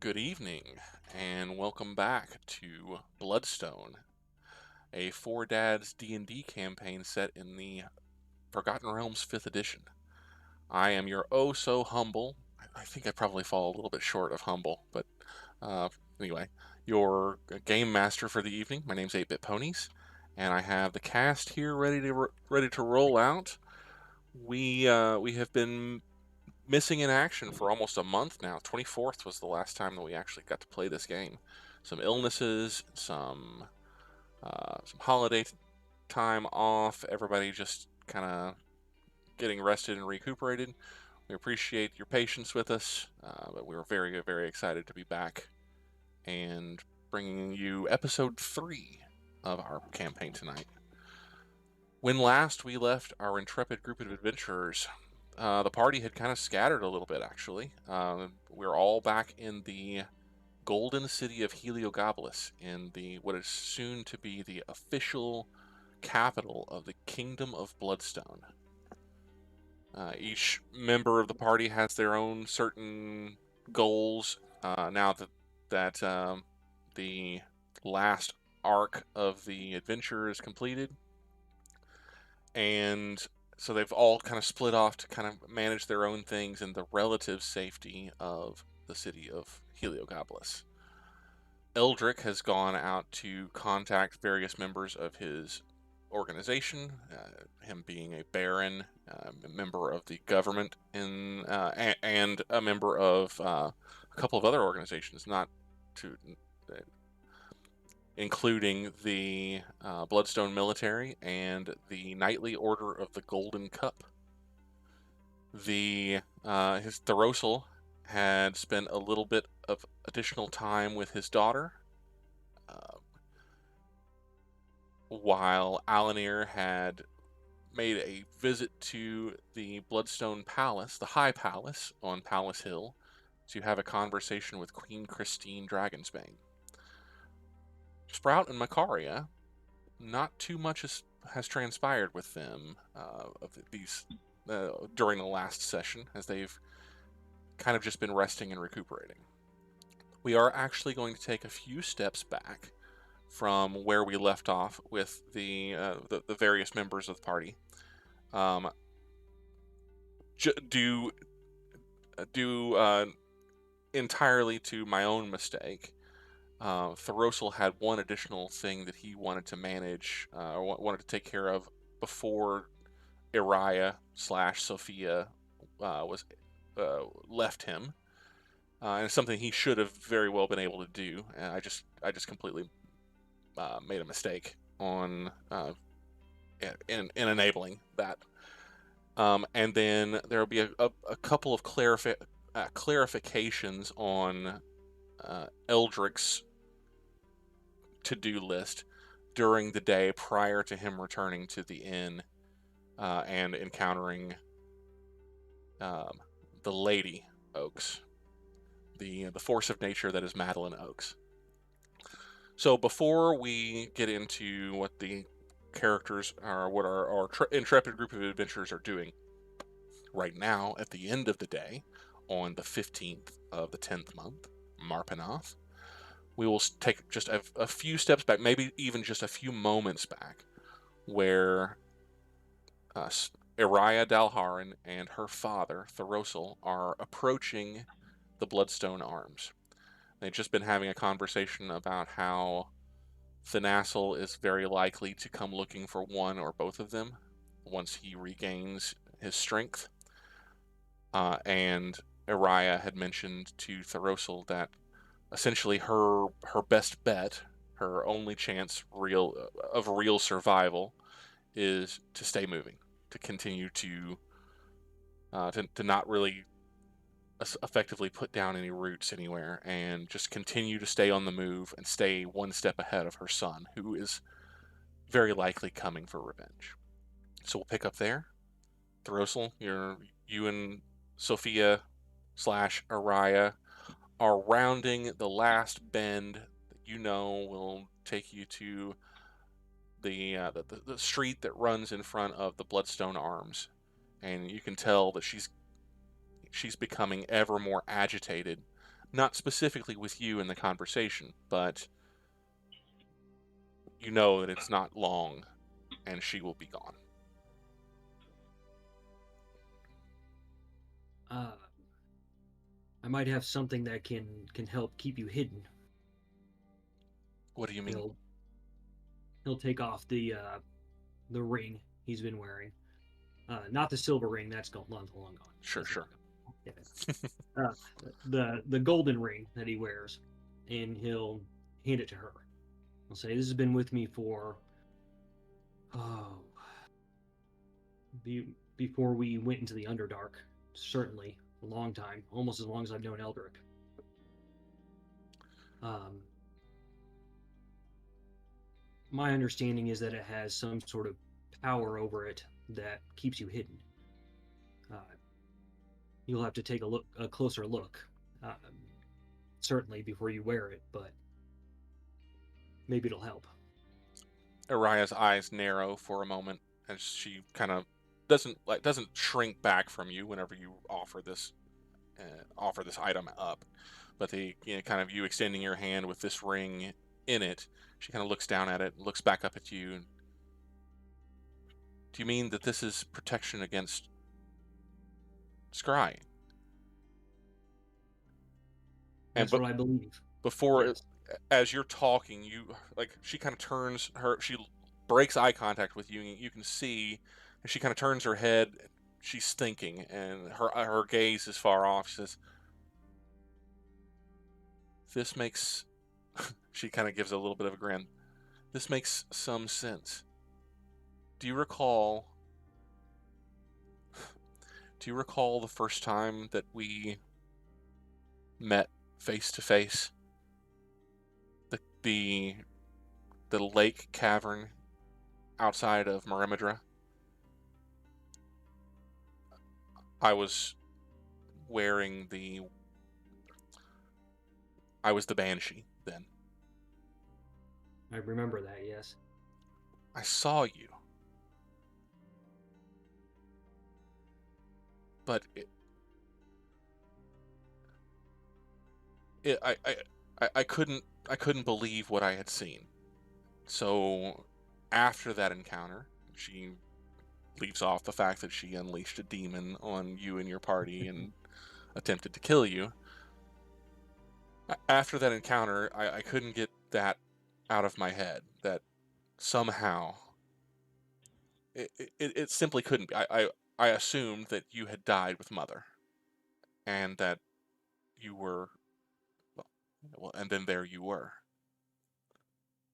Good evening, and welcome back to Bloodstone, a Four Dads D&D campaign set in the Forgotten Realms 5th edition. I am your oh-so-humble, I think I probably fall a little bit short of humble, but anyway, your game master for the evening. My name's 8-BitPonies, and I have the cast here ready to roll out. We have been missing in action for almost a month now. 24th was the last time that we actually got to play this game. Some illnesses, some holiday time off, everybody just kind of getting rested and recuperated. We appreciate your patience with us, but we were very, very excited to be back and bringing you episode 3 of our campaign tonight. When last we left our intrepid group of adventurers, the party had kind of scattered a little bit, actually. We're all back in the golden city of Heliogabalus, in what is soon to be the official capital of the Kingdom of Bloodstone. Each member of the party has their own certain goals. Now that the last arc of the adventure is completed, and so they've all kind of split off to kind of manage their own things in the relative safety of the city of Heliogabalus. Eldrick has gone out to contact various members of his organization, him being a baron, a member of the government, and a member of a couple of other organizations, not to including the Bloodstone Military and the Knightly Order of the Golden Cup. His Thoros'l had spent a little bit of additional time with his daughter, while Alanere had made a visit to the Bloodstone Palace, the High Palace on Palace Hill, to have a conversation with Queen Christine Dragonsbane. Sprout and Makaria, not too much has transpired with them during the last session, as they've kind of just been resting and recuperating. We are actually going to take a few steps back from where we left off with the various members of the party. Due entirely to my own mistake, Thoros'l had one additional thing that he wanted to manage, wanted to take care of before Iriah/Sophia left him, and it's something he should have very well been able to do. And I just completely made a mistake on in enabling that. And then there will be a couple of clarifications on Eldrick's to-do list during the day prior to him returning to the inn and encountering the Lady Oks, the force of nature that is Madeline Oks. So before we get into what the characters are, what our intrepid group of adventurers are doing right now at the end of the day, on the 15th of the 10th month, Marpanoth, we will take just a few steps back, maybe even just a few moments back, where Iriah Dalharan and her father, Thoros'l, are approaching the Bloodstone Arms. They've just been having a conversation about how thanas'l is very likely to come looking for one or both of them once he regains his strength. And Iriah had mentioned to Thoros'l that essentially her best bet, her only chance of real survival, is to stay moving, to continue to not really effectively put down any roots anywhere, and just continue to stay on the move and stay one step ahead of her son, who is very likely coming for revenge. So we'll pick up there. Thoros'l, you and Sophia/Iriah are rounding the last bend that you know will take you to the street that runs in front of the Bloodstone Arms, and you can tell that she's becoming ever more agitated Not specifically with you in the conversation, but you know that it's not long, and she will be gone. I might have something that can help keep you hidden. What do you mean? He'll take off the ring he's been wearing. Not the silver ring, that's long gone. Sure, That's sure. long gone. The golden ring that he wears, and he'll hand it to her. He'll say, "This has been with me for before we went into the Underdark. Certainly a long time, almost as long as I've known Eldrick. My understanding is that it has some sort of power over it that keeps you hidden. You'll have to take a closer look, certainly before you wear it, but maybe it'll help." Araya's eyes narrow for a moment as she kind of doesn't shrink back from you whenever you offer this item up, but the kind of you extending your hand with this ring in it, she kind of looks down at it, looks back up at you. And, do you mean that this is protection against scrying? That's what I believe. Before, yes. As you're talking, she kind of she breaks eye contact with you, and you can see, and she kind of turns her head. She's thinking, and her gaze is far off. She says, "This makes." She kind of gives a little bit of a grin. "This makes some sense. Do you recall? Do you recall the first time that we met face to face? The lake cavern outside of Merimadra? I was wearing I was the Banshee then. I remember that, yes. I saw you. But I couldn't believe what I had seen. So after that encounter, she leaves off the fact that she unleashed a demon on you and your party and attempted to kill you. After that encounter, I couldn't get that out of my head, that somehow it simply couldn't be. I assumed that you had died with Mother, and that you were, well, and then there you were.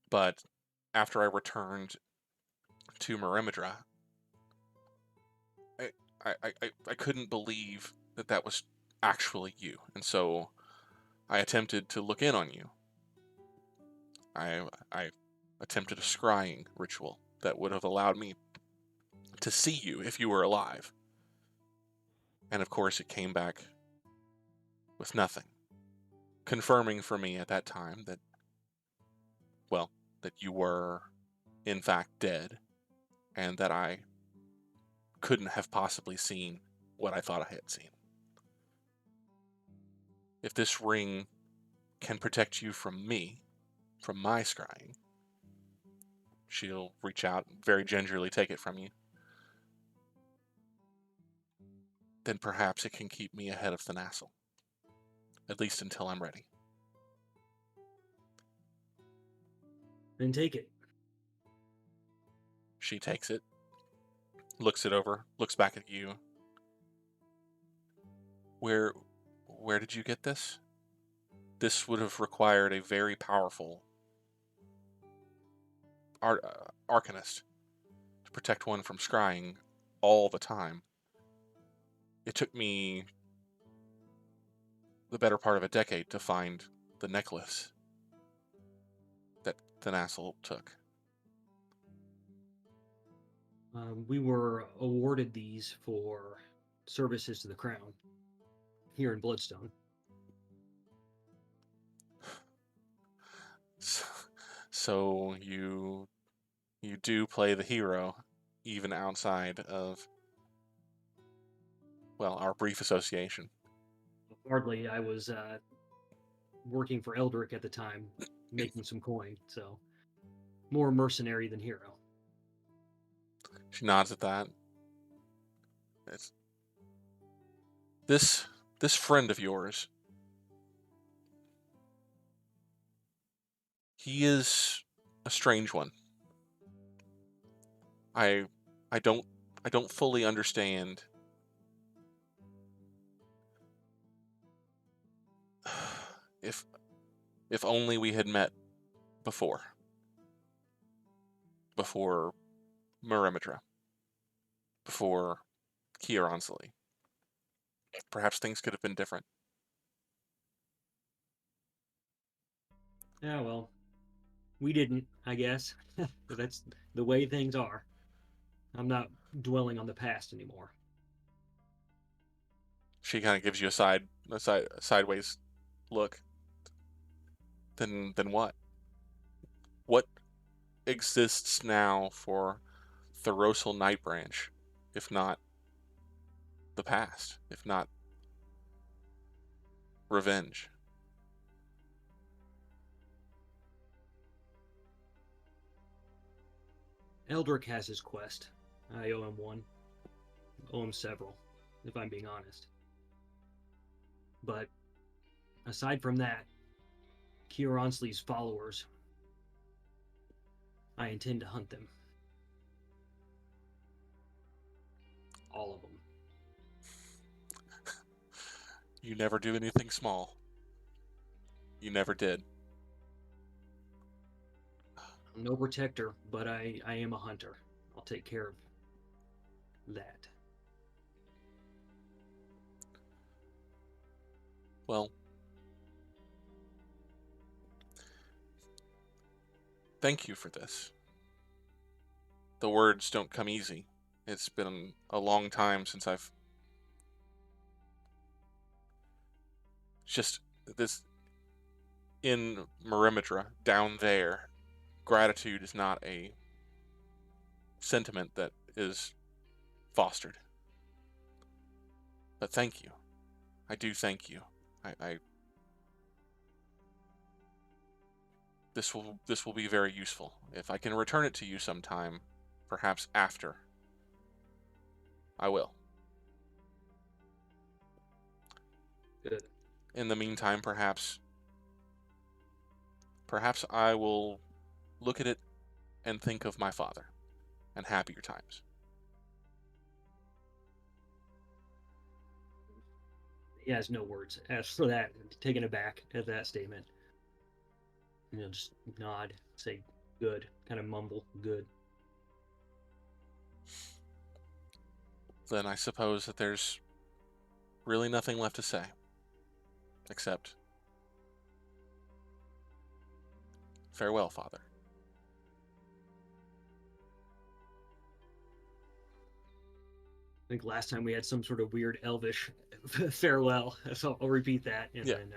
But after I returned to Merimadra, I couldn't believe that that was actually you, and so I attempted to look in on you. I attempted a scrying ritual that would have allowed me to see you if you were alive. And of course it came back with nothing, confirming for me at that time that, well, that you were in fact dead, and that I couldn't have possibly seen what I thought I had seen. If this ring can protect you from me, from my scrying, she'll reach out and very gingerly take it from you. Then perhaps it can keep me ahead of thanas'l. At least until I'm ready. Then take it. She takes it, looks it over, looks back at you. Where did you get this? This would have required a very powerful arcanist to protect one from scrying all the time. It took me the better part of a decade to find the necklace that thanas'l took. We were awarded these for services to the crown here in Bloodstone. So you do play the hero, even outside of, well, our brief association. Hardly. I was working for Eldrick at the time, making some coin. So more mercenary than hero. She nods at that. It's, this friend of yours, he is a strange one. I don't fully understand if only we had met before Murimetra, before Thoros'l. Perhaps things could have been different. Yeah, well, we didn't, I guess. That's the way things are. I'm not dwelling on the past anymore. She kind of gives you a sideways look. Then what? What exists now for Thoros'l Night Branch, if not the past, if not revenge? Eldrick has his quest. I owe him one. Owe him several, if I'm being honest. But aside from that, Thoros'l's followers, I intend to hunt them. All of them. You never do anything small. You never did. I'm no protector, but I am a hunter. I'll take care of that. Well, thank you for this. The words don't come easy. It's been a long time since I've just this in Murimetra down there. Gratitude is not a sentiment that is fostered. But thank you. I do thank you. This will be very useful. If I can return it to you sometime, perhaps after, I will. Good. In the meantime, perhaps I will look at it and think of my father and happier times. He has no words. As for that, taken aback at that statement. Just nod, say good, kind of mumble good. Then I suppose that there's really nothing left to say. Except, farewell, Father. I think last time we had some sort of weird elvish farewell, so I'll repeat that, and then,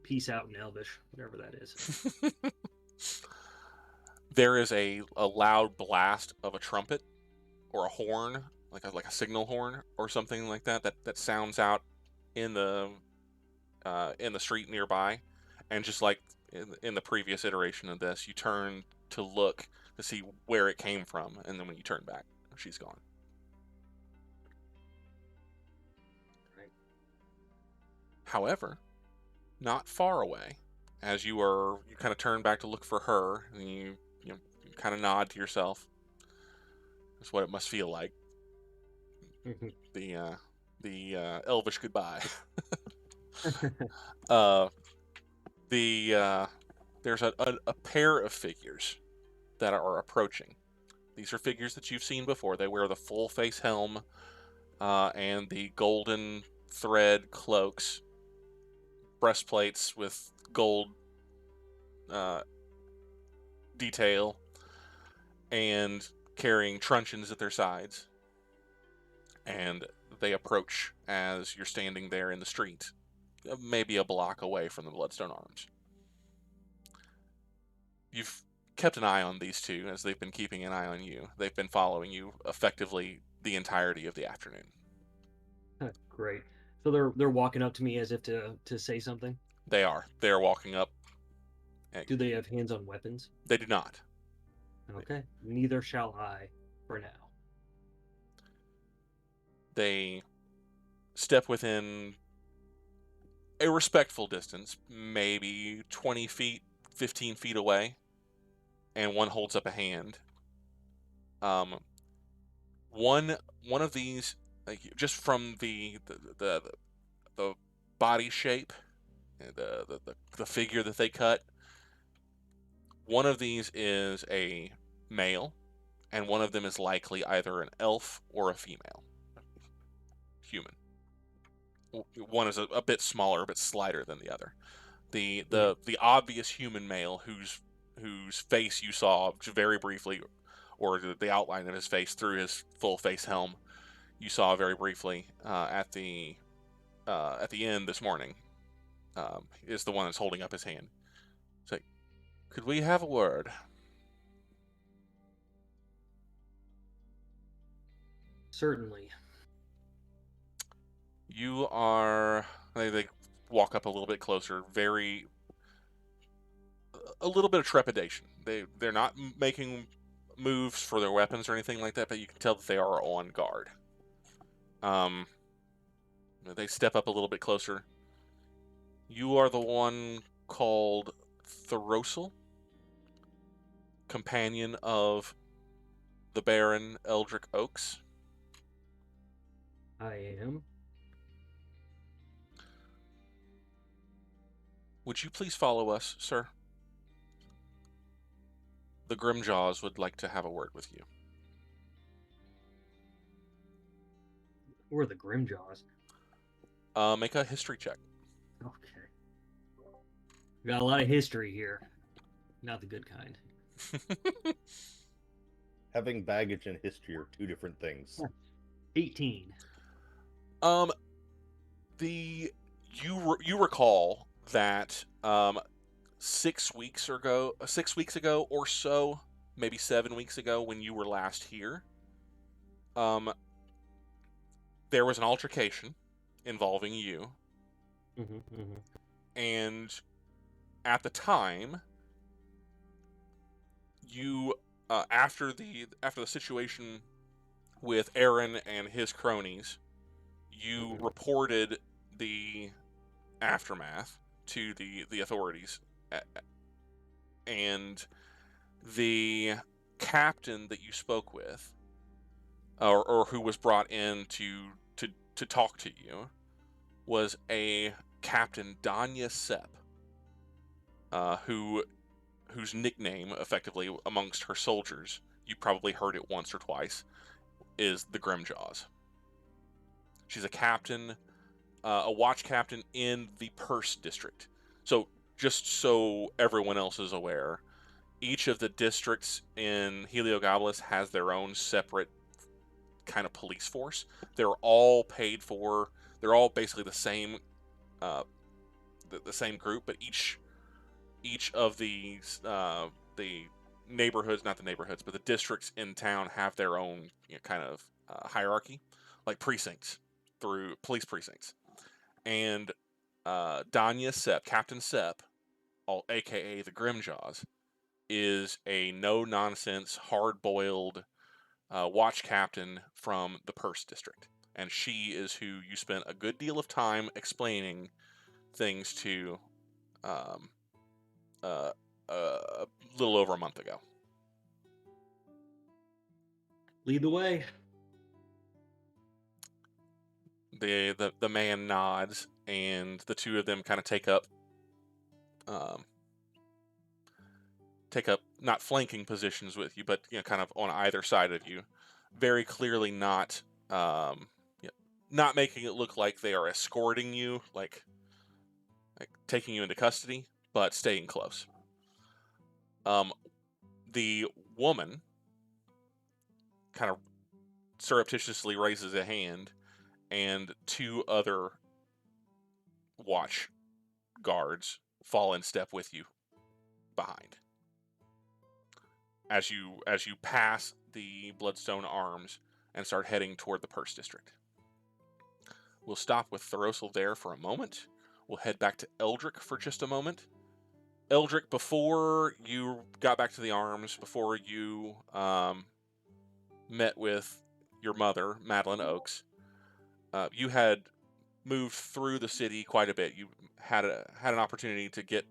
peace out in elvish, whatever that is. There is a loud blast of a trumpet or a horn, like a signal horn or something like that sounds out in the street nearby, and just like in the previous iteration of this, you turn to look to see where it came from, and then when you turn back, she's gone. Right. However, not far away, as you kind of turn back to look for her, and you kind of nod to yourself. That's what it must feel like. The elvish goodbye. There's a pair of figures that are approaching. These are figures that you've seen before. They wear the full face helm and the golden thread cloaks, breastplates with gold detail, and carrying truncheons at their sides. And they approach as you're standing there in the street, maybe a block away from the Bloodstone Arms. You've kept an eye on these two, as they've been keeping an eye on you. They've been following you effectively the entirety of the afternoon. Great. So they're walking up to me as if to say something. They are. They are walking up. Do they have hands on weapons? They do not. Okay. Neither shall I, for now. They step within a respectful distance, maybe 20 feet, 15 feet away, and one holds up a hand. One of these, like, just from the body shape, the figure that they cut, one of these is a male, and one of them is likely either an elf or a female human. One is a bit smaller, a bit slighter than the other. The obvious human male whose face you saw very briefly, or the outline of his face through his full face helm, you saw very briefly at the end this morning, is the one that's holding up his hand. It's like, could we have a word? Certainly. You are. They walk up a little bit closer. A little bit of trepidation. They're not making moves for their weapons or anything like that, but you can tell that they are on guard. They step up a little bit closer. You are the one called Thoros'l, companion of the Baron Eldrick Oks. I am. Would you please follow us, sir? The Grimjaws would like to have a word with you. Who are the Grimjaws? Make a history check. Okay. We got a lot of history here. Not the good kind. Having baggage and history are two different things. 18. You recall that 6 weeks ago or so, maybe 7 weeks ago, when you were last here, there was an altercation involving you, and at the time, you after the situation with Aaron and his cronies, you reported the aftermath to the authorities, and the captain that you spoke with, or who was brought in to talk to you, was a Captain Danya Sepp, whose nickname, effectively amongst her soldiers, you probably heard it once or twice, is the Grimjaws. She's a captain, a watch captain in the Purse District. So, just so everyone else is aware, each of the districts in Heliogabalus has their own separate kind of police force. They're all paid for. They're all basically the same, the same group, but each of these the neighborhoods, not the neighborhoods, but the districts in town have their own kind of hierarchy, like precincts, through police precincts. And Danya Sepp, Captain Sepp, aka the Grimjaws, is a no-nonsense, hard-boiled watch captain from the Purse District. And she is who you spent a good deal of time explaining things to a little over a month ago. Lead the way. The man nods, and the two of them kind of take up not flanking positions with you, but kind of on either side of you, very clearly not not making it look like they are escorting you, like taking you into custody, but staying close. The woman kind of surreptitiously raises a hand, and two other watch guards fall in step with you behind. As you pass the Bloodstone Arms and start heading toward the Purse District. We'll stop with Thoros'l there for a moment. We'll head back to Eldrick for just a moment. Eldrick, before you got back to the arms, before you met with your mother, Madeline Oaks, you had moved through the city quite a bit. You had an opportunity to get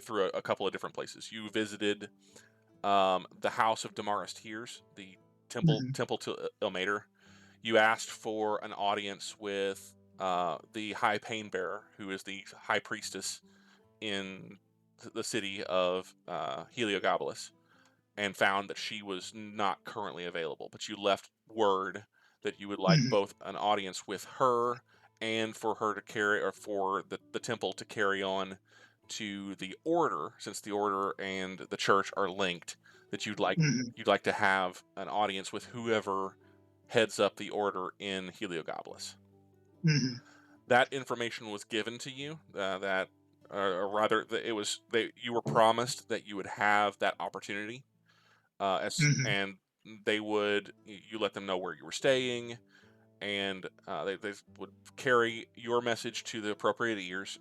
through a couple of different places. You visited the house of Damara's Tears, the temple to Ilmater. You asked for an audience with the High Pain Bearer, who is the High Priestess in the city of Heliogabalus, and found that she was not currently available. But you left word that you would like both an audience with her and for her to carry, or for the temple to carry on to the order, since the order and the church are linked, that you'd like to have an audience with whoever heads up the order in Heliogabalus. That information was given to you. You were promised that you would have that opportunity, and you let them know where you were staying, and they would carry your message to the appropriate ears,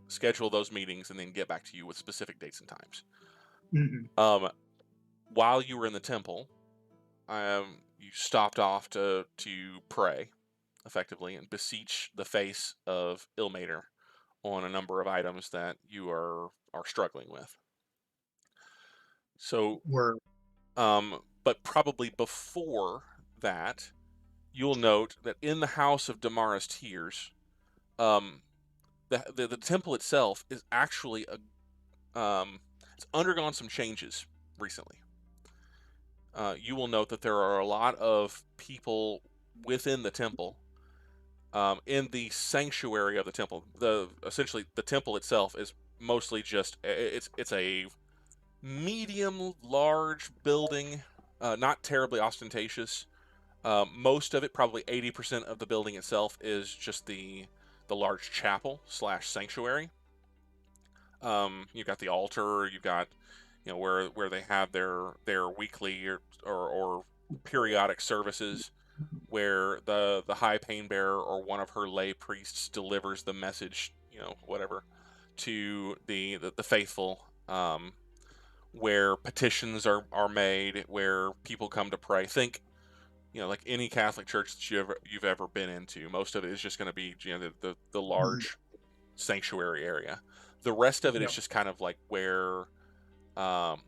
schedule those meetings, and then get back to you with specific dates and times. While you were in the temple, you stopped off to pray, effectively, and beseech the face of Ilmater on a number of items that you are struggling with. So, but probably before that, you'll note that in the house of Damara's Tears, the temple itself is actually it's undergone some changes recently. You will note that there are a lot of people within the temple, in the sanctuary of the temple. Essentially, the temple itself is mostly just it's a medium large building, not terribly ostentatious. Most of it, probably 80% of the building itself, is just the large chapel / sanctuary. You've got the altar. You've got where they have their weekly or periodic services, where the High Pain Bearer or one of her lay priests delivers the message, whatever, to the faithful, where petitions are made, where people come to pray. Think, like any Catholic church that you've ever been into, most of it is just going to be the large sanctuary area. The rest of it is just kind of like where the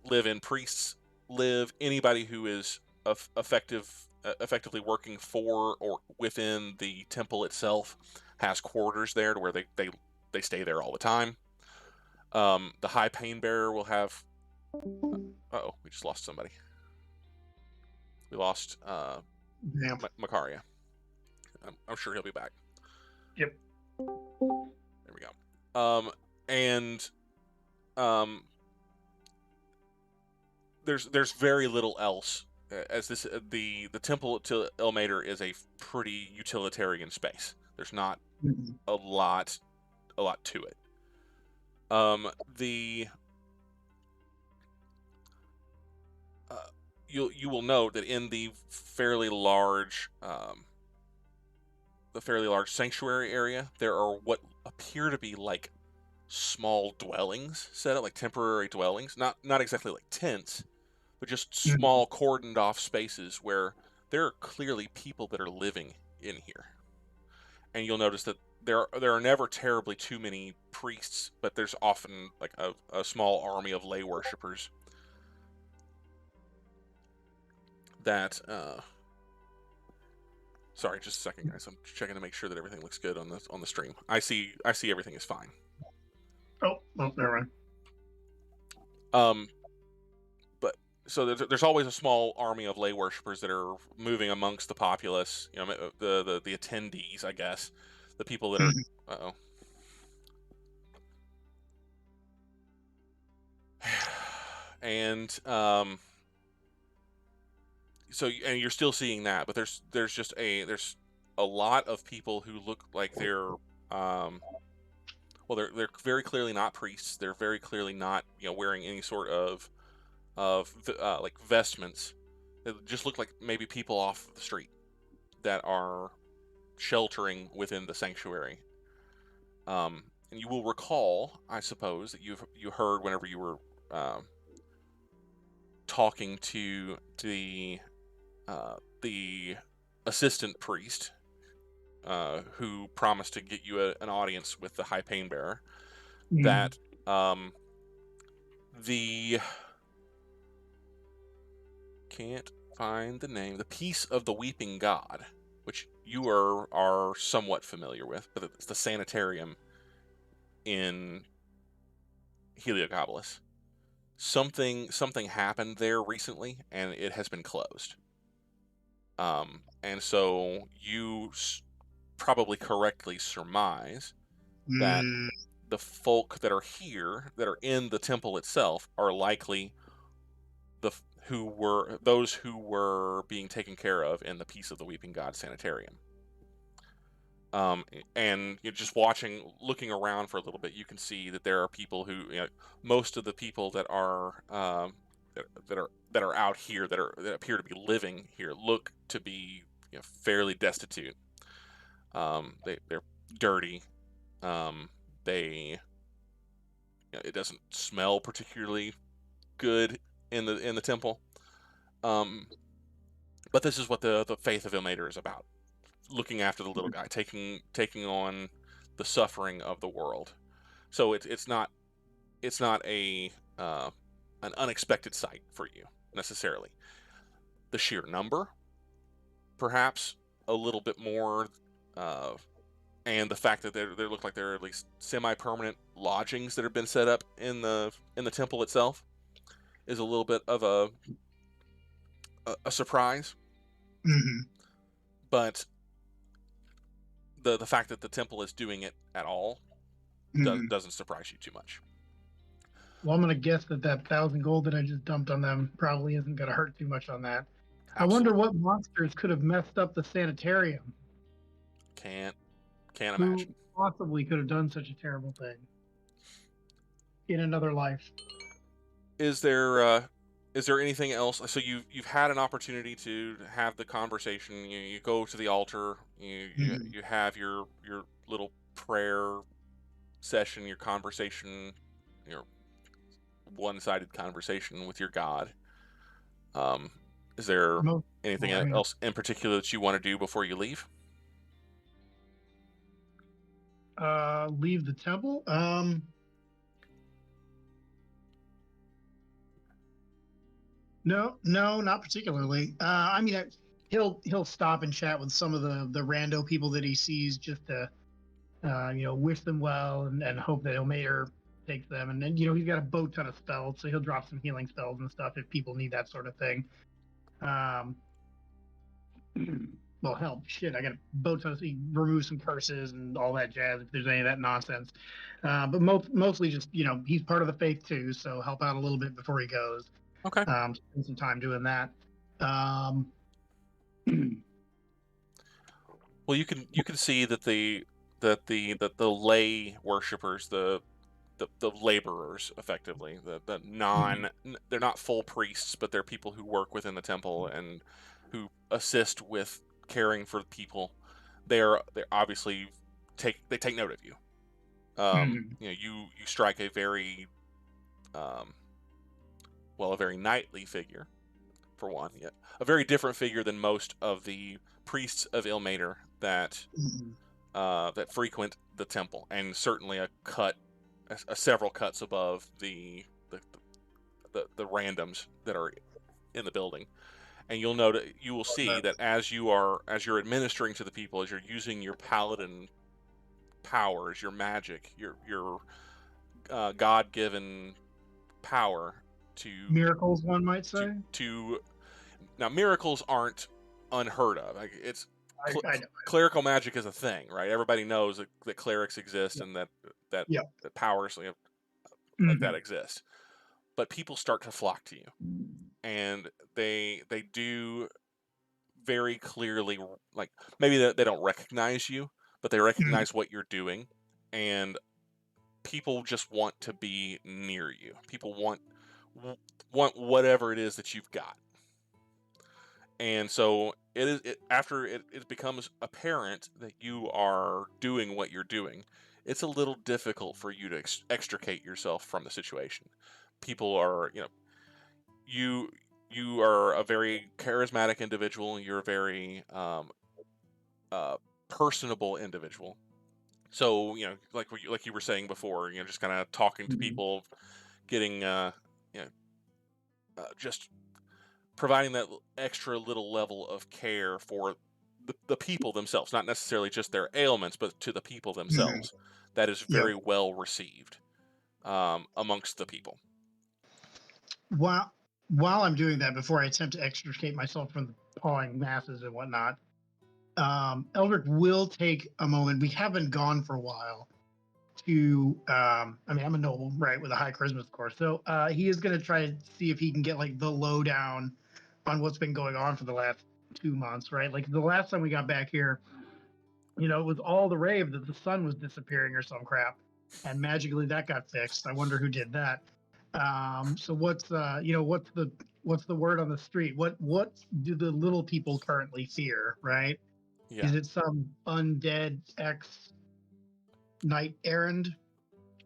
live-in priests live. Anybody who is effectively working for or within the temple itself has quarters there, to where they stay there all the time. The High Pain Bearer will have... Uh-oh, we just lost somebody. We lost Makaria. I'm sure he'll be back. Yep. There we go. There's very little else, as this the temple to Ilmater is a pretty utilitarian space. There's not a lot to it. You will note that in the fairly large sanctuary area, there are what appear to be like small dwellings set up, like temporary dwellings, not exactly like tents, but just small cordoned off spaces where there are clearly people that are living in here. And you'll notice that there are never terribly too many priests, but there's often like a small army of lay worshippers that sorry, just a second, guys. I'm checking to make sure that everything looks good on the stream. I see everything is fine. Oh, never mind. But so there's always a small army of lay worshippers that are moving amongst the populace. The attendees, I guess, the people that are. Uh-oh. And so, and you're still seeing that, but there's a lot of people who look like they're they're very clearly not priests. They're very clearly not wearing any sort of like vestments. They just look like maybe people off the street. that are sheltering within the sanctuary. And you will recall, I suppose, that you heard whenever you were talking to the assistant priest who promised to get you an audience with the High Pain Bearer, that the can't find the name, the Peace of the Weeping God, which you are somewhat familiar with, but it's the sanitarium in Heliogabalus. Something happened there recently, and it has been closed. And so you probably correctly surmise that the folk that are here, that are in the temple itself, are likely those who were being taken care of in the Peace of the Weeping God Sanitarium. And you're just looking around for a little bit, you can see that there are people who, most of the people that are out here that appear to be living here look to be fairly destitute. They're dirty. It doesn't smell particularly good in the temple. But this is what the faith of Ilmater is about. Looking after the little guy, taking on the suffering of the world. So it's not an unexpected sight for you necessarily. The sheer number, perhaps a little bit more, and the fact that there look like there are at least semi-permanent lodgings that have been set up in the temple itself is a little bit of a surprise. But the fact that the temple is doing it at all doesn't surprise you too much. Well, I'm going to guess that 1,000 gold that I just dumped on them probably isn't going to hurt too much on that. Absolutely. I wonder what monsters could have messed up the sanitarium. Can't imagine. Who possibly could have done such a terrible thing in another life? Is there anything else? So you've had an opportunity to have the conversation. You go to the altar. You have your little prayer session, your conversation, your one-sided conversation with your god. Is there anything else in particular that you want to do before you leave? Leave the temple? No, not particularly. I mean, he'll stop and chat with some of the rando people that he sees just to, wish them well and hope that Ilmater takes them. And then, he's got a boat ton of spells, so he'll drop some healing spells and stuff if people need that sort of thing. Well, hell, shit, I got a boat ton of, remove some curses and all that jazz if there's any of that nonsense. But mostly just, he's part of the faith too, so help out a little bit before he goes. Okay. Spend some time doing that. Well, you can see that the lay worshippers, the laborers, effectively, they're not full priests, but they're people who work within the temple and who assist with caring for people. They're obviously take note of you. You strike a very a very knightly figure, for one. Yeah, a very different figure than most of the priests of Ilmater that frequent the temple, and certainly several cuts above the randoms that are in the building. And you will see that as you're administering to the people, as you're using your paladin powers, your magic, your God-given power to miracles, one might say. Now, miracles aren't unheard of. Like, it's clerical magic is a thing, right? Everybody knows that clerics exist and that powers like that exist. But people start to flock to you, and they do very clearly, like, maybe they don't recognize you, but they recognize what you're doing, and people just want to be near you. People want whatever it is that you've got. And so after it becomes apparent that you are doing what you're doing, it's a little difficult for you to extricate yourself from the situation. People are, you are a very charismatic individual. You're a very personable individual. So like you were saying before, just kind of talking to people, getting just providing that extra little level of care for the people themselves, not necessarily just their ailments, but to the people themselves. That is very well received amongst the people. While I'm doing that, before I attempt to extricate myself from the pawing masses and whatnot, Eldrick will take a moment. We haven't gone for a while to, I mean, I'm a noble, right, with a high charisma score. So he is going to try to see if he can get like the lowdown on what's been going on for the last 2 months, right? Like the last time we got back here, it was all the rave that the sun was disappearing or some crap, and magically that got fixed. I wonder who did that. So what's what's the word on the street? What do the little people currently fear, right? Yeah. Is it some undead knight errand?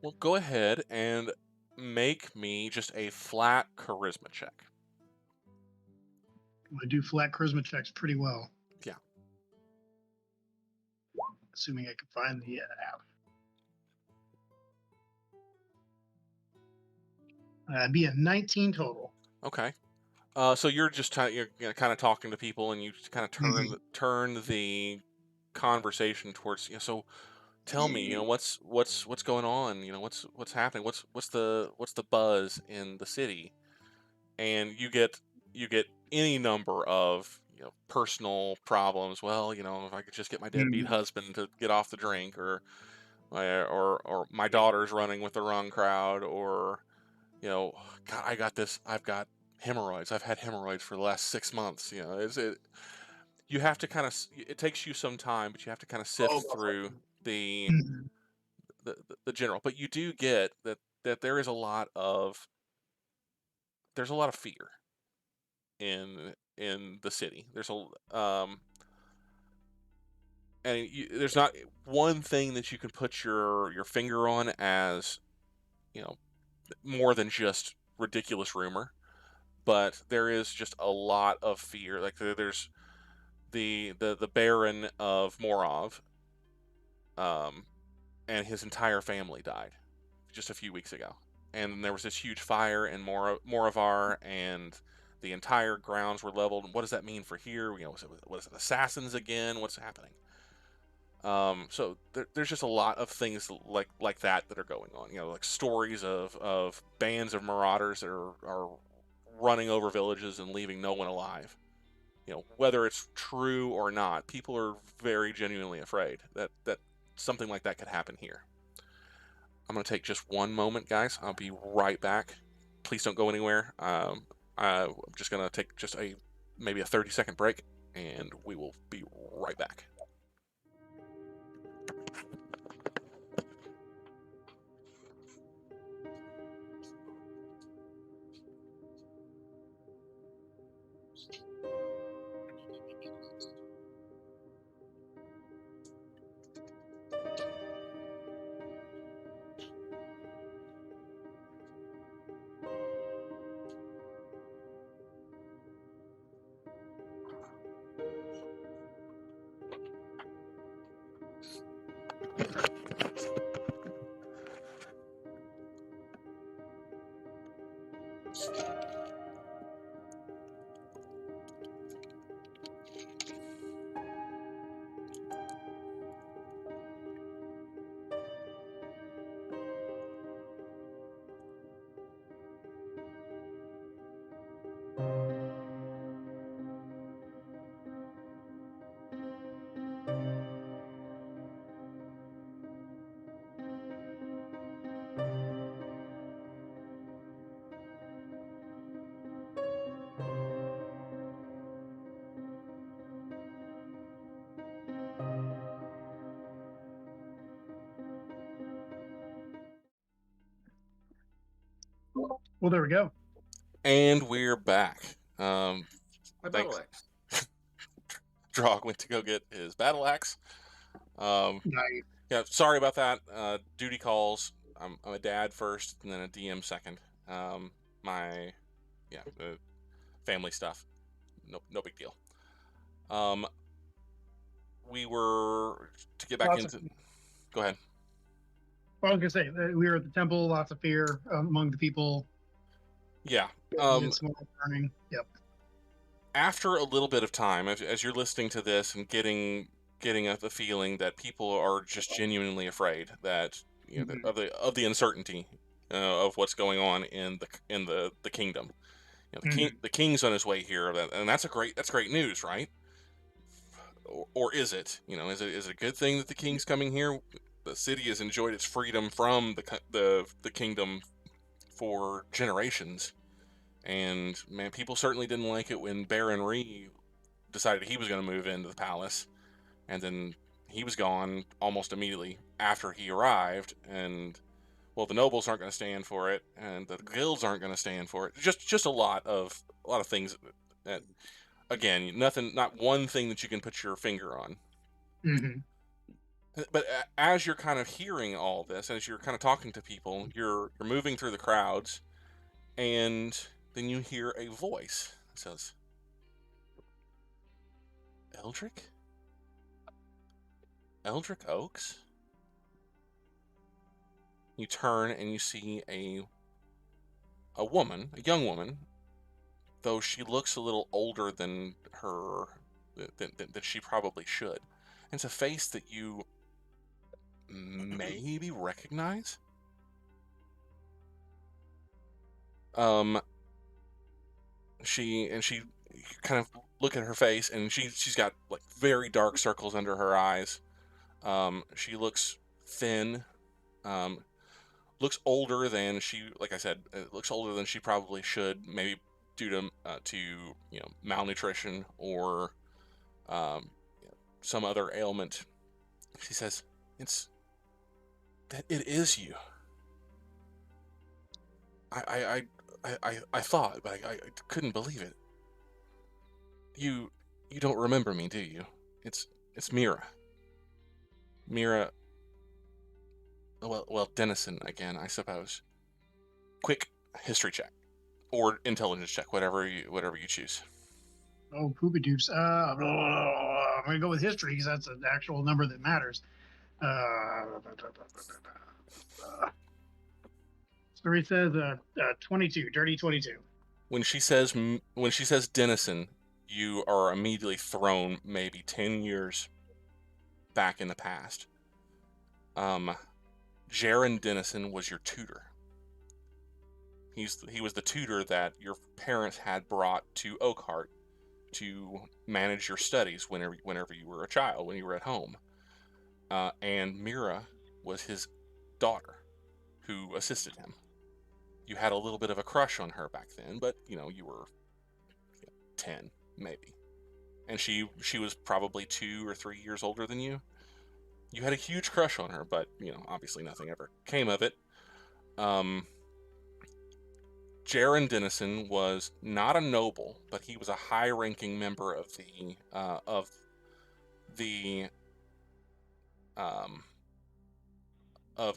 Well, go ahead and make me just a flat charisma check. I do flat charisma checks pretty well. Yeah. Assuming I can find the app. It'd be a 19 total. Okay. So you're just kind of talking to people, and you kind of turn the conversation towards. So tell me, what's going on? What's happening? What's the buzz in the city? And you get any number of personal problems. Well, if I could just get my deadbeat husband to get off the drink, or my daughter's running with the wrong crowd, or God, I've got hemorrhoids. I've had hemorrhoids for the last 6 months. You have to kind of, it takes you some time, but you have to kind of sift through the general. But you do get that there is a lot of fear in the city. There's there's not one thing that you can put your finger on as more than just ridiculous rumor, but there is just a lot of fear. Like there's the Baron of Morov, and his entire family died just a few weeks ago, and there was this huge fire in Moravar, and the entire grounds were leveled. And what does that mean for here? What is it, assassins again? What's happening? So there's just a lot of things like that are going on. Like stories of bands of marauders that are running over villages and leaving no one alive. Whether it's true or not, people are very genuinely afraid that something like that could happen here. I'm going to take just one moment, guys. I'll be right back. Please don't go anywhere. I'm just going to take just maybe a 30-second break, and we will be right back. Well, there we go. And we're back. My battle axe. Draugg went to go get his battle axe. Nice. Yeah, sorry about that. Duty calls. I'm a dad first, and then a DM second. Family stuff. No big deal. We were to get back into. Go ahead. Well, I was gonna say we were at the temple. Lots of fear among the people. Yeah. Smoke burning. Yep. After a little bit of time, as you're listening to this and getting the feeling that people are just genuinely afraid that of the uncertainty of what's going on in the kingdom. The king's on his way here, and that's great news, right? Or is it? Is it a good thing that the king's coming here? The city has enjoyed its freedom from the kingdom for generations, and man, people certainly didn't like it when Baron Ree decided he was going to move into the palace, and then he was gone almost immediately after he arrived, and well, the nobles aren't going to stand for it, and the guilds aren't going to stand for it. Just a lot of things that, again, not one thing that you can put your finger on. But as you're kind of hearing all this, as you're kind of talking to people, you're moving through the crowds, and then you hear a voice that says, Eldrick Oks? You turn and you see a young woman, though she looks a little older than that she probably should. And it's a face that you maybe recognize. She kind of look at her face, and she's got like very dark circles under her eyes. She looks thin. Looks older than like I said, looks older than she probably should, maybe due to malnutrition or some other ailment. She says, it is you. I thought, but I couldn't believe it. You don't remember me, do you? It's Mira. Mira. Well, Dennison again, I suppose. Quick history check or intelligence check, whatever you choose. Oh, poopy doops. I'm gonna go with history because that's an actual number that matters. Story says 22, dirty 22. When she says Dennison, you are immediately thrown maybe 10 years back in the past. Jaron Dennison was your tutor. He was the tutor that your parents had brought to Oakhart to manage your studies whenever you were a child, when you were at home. And Mira was his daughter who assisted him. You had a little bit of a crush on her back then, but you were 10 maybe. And she was probably 2 or 3 years older than you. You had a huge crush on her, but obviously nothing ever came of it. Jaron Dennison was not a noble, but he was a high-ranking member of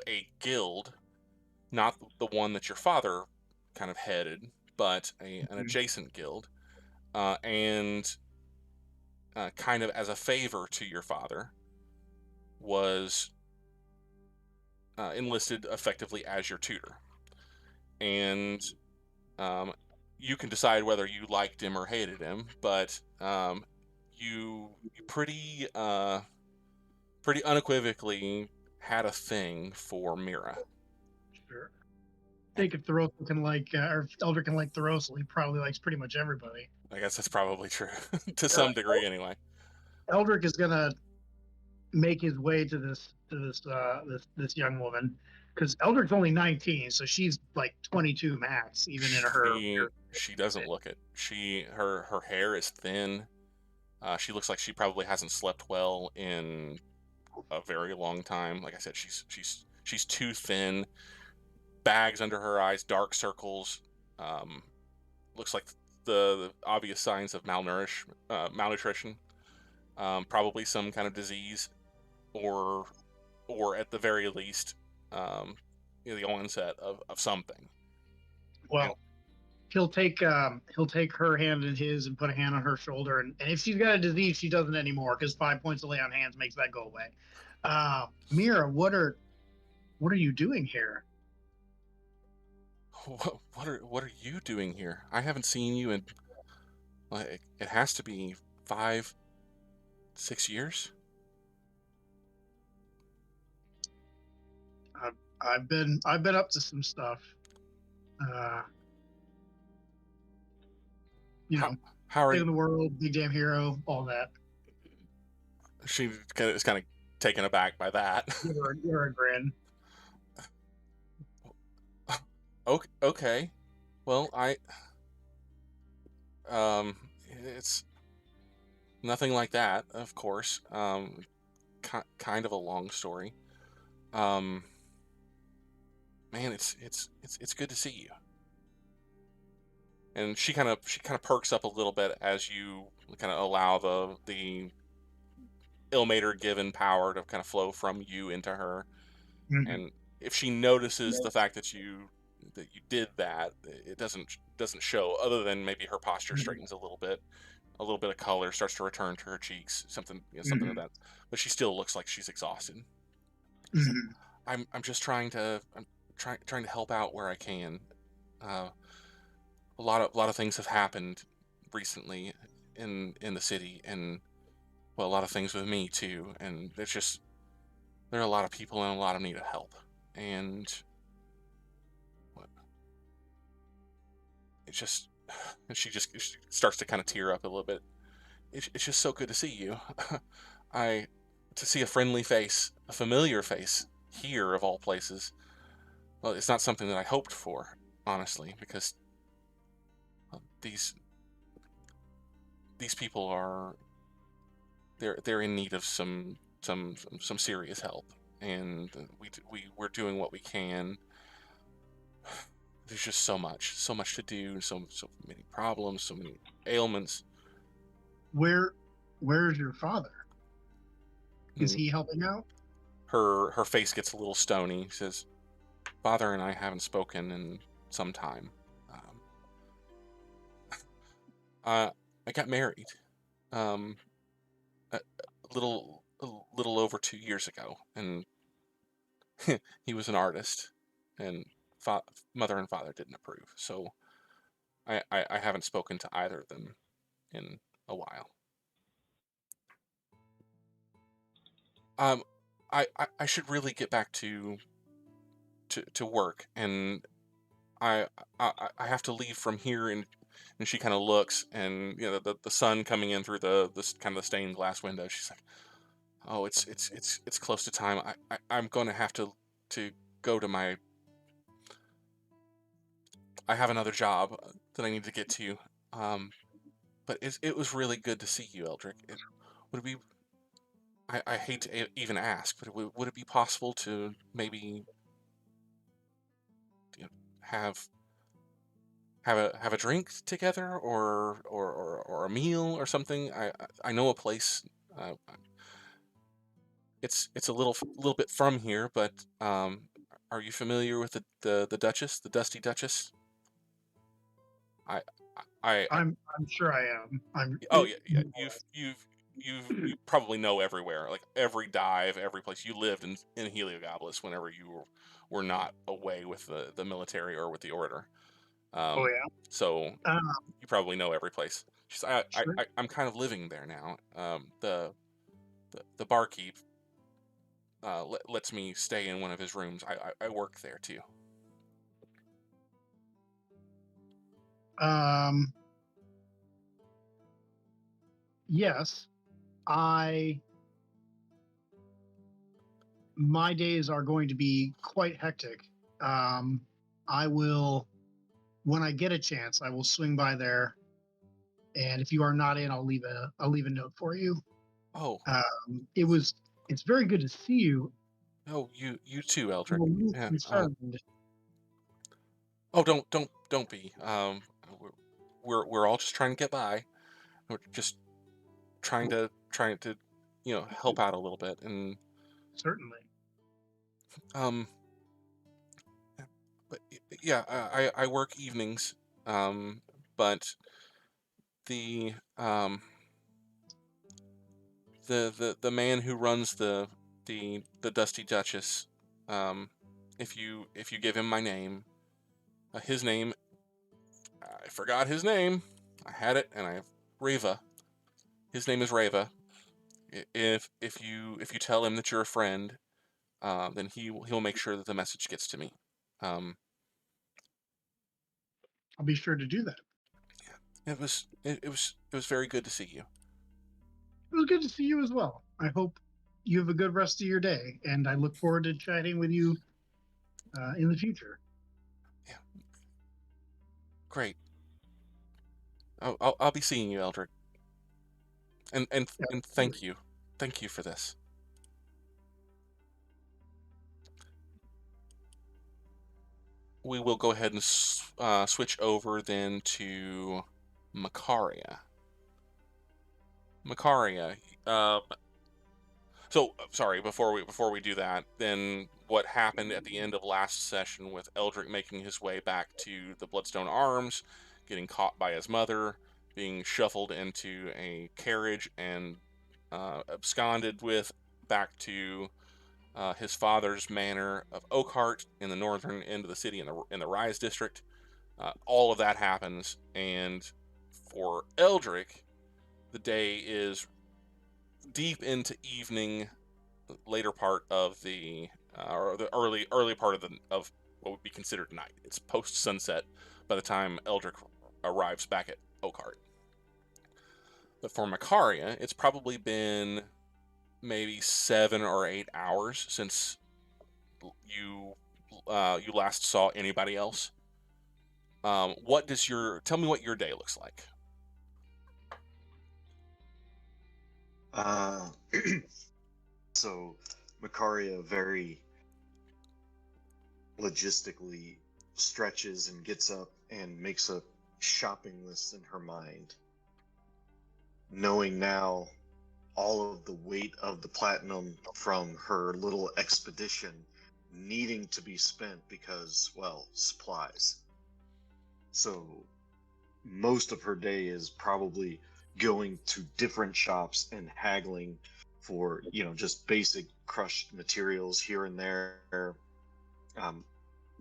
a guild, not the one that your father kind of headed, but an adjacent guild, and kind of as a favor to your father, was enlisted effectively as your tutor. And you can decide whether you liked him or hated him, but you pretty unequivocally had a thing for Mira. Sure. I think if Thoros'l can or if Eldrick can like Thoros'l, he probably likes pretty much everybody. I guess that's probably true to some degree, anyway. Eldrick is gonna make his way to this young woman, because Eldrick's only 19, so she's like 22 max, even in her. She doesn't look it. Her hair is thin. She looks like she probably hasn't slept well in a very long time. Like I said, she's too thin. Bags under her eyes, dark circles. Looks like the obvious signs of malnutrition. probably some kind of disease, or at the very least, the onset of something. Well, he'll take her hand in his and put a hand on her shoulder, and if she's got a disease, she doesn't anymore because 5 points of lay on hands makes that go away. Mira, what are you doing here? What are you doing here? I haven't seen you in, like, it has to be 5, 6 years. I've been up to some stuff. How are in you? the world, big damn hero, all that. She is kind of taken aback by that. Give her a grin. Okay. Well, it's nothing like that, of course. Kind of a long story. Man, it's good to see you. And she kind of perks up a little bit as you kind of allow the Ilmater given power to kind of flow from you into her. Mm-hmm. And if she notices the fact that you did that, it doesn't show, other than maybe her posture straightens a little bit of color starts to return to her cheeks, something like that. But she still looks like she's exhausted. I'm just trying to help out where I can. A lot of things have happened recently in the city, and well, a lot of things with me too. And there are a lot of people in a lot of need of help, and she starts to kind of tear up a little bit. It's just so good to see you. To see a friendly face, a familiar face here of all places. Well, it's not something that I hoped for, honestly, because these people are they're in need of some serious help, and we're doing what we can. There's just so much to do, so many problems, so many ailments. Where's your father? Is he helping out? Her face gets a little stony. She says, "Father and I haven't spoken in some time. I got married, a little over 2 years ago, and he was an artist, and mother and father didn't approve. So I haven't spoken to either of them in a while. I should really get back to work, and I have to leave from here." And she kind of looks, and the sun coming in through this kind of the stained glass window. She's like, "Oh, it's close to time. I'm going to have to go to my. I have another job that I need to get to. But it was really good to see you, Eldrick. Would it be? I hate to even ask, but would it be possible to maybe have a drink together, or a meal or something? I know a place. It's a little bit from here, but are you familiar with the Duchess, the Dusty Duchess? I'm sure I am. Oh yeah. You probably know everywhere, like every dive, every place. You lived in Heliogabalus whenever you were not away with the military or with the Order. Oh yeah. So you probably know every place. Sure. I'm kind of living there now. The barkeep lets me stay in one of his rooms. I work there too. Yes, my days are going to be quite hectic. I will, when I get a chance, I will swing by there, and if you are not in, I'll leave a note for you. Oh. It's very good to see you. Oh, you too, Eldrick. Yeah. Oh, don't be. We're all just trying to get by. We're just trying to help out a little bit. And Certainly. but yeah, I work evenings, but the the man who runs the Dusty Duchess, if you give him my name, his name, I forgot his name. I had it, and Reva. His name is Reva. If you tell him that you're a friend, then he'll make sure that the message gets to me. I'll be sure to do that. It was very good to see you. It was good to see you as well. I hope you have a good rest of your day, and I look forward to chatting with you in the future. Yeah. Great. I'll be seeing you, Eldrick. And thank you for this. We will go ahead and switch over then to Makaria. Makaria. So sorry. Before we do that, then what happened at the end of last session with Eldrick making his way back to the Bloodstone Arms, getting caught by his mother, being shuffled into a carriage and absconded with back to his father's manor of Oakhart in the northern end of the city in the Rise district. All of that happens, and for Eldrick, the day is deep into evening, later part of the or the early part of what would be considered night. It's post sunset by the time Eldrick arrives back at Oakhart. But for Makaria, it's probably been maybe 7 or 8 hours since you last saw anybody else. Tell me what your day looks like. So Makaria very logistically stretches and gets up and makes a shopping list in her mind, knowing now all of the weight of the platinum from her little expedition needing to be spent because, well, supplies. So most of her day is probably going to different shops and haggling for, just basic crushed materials here and there,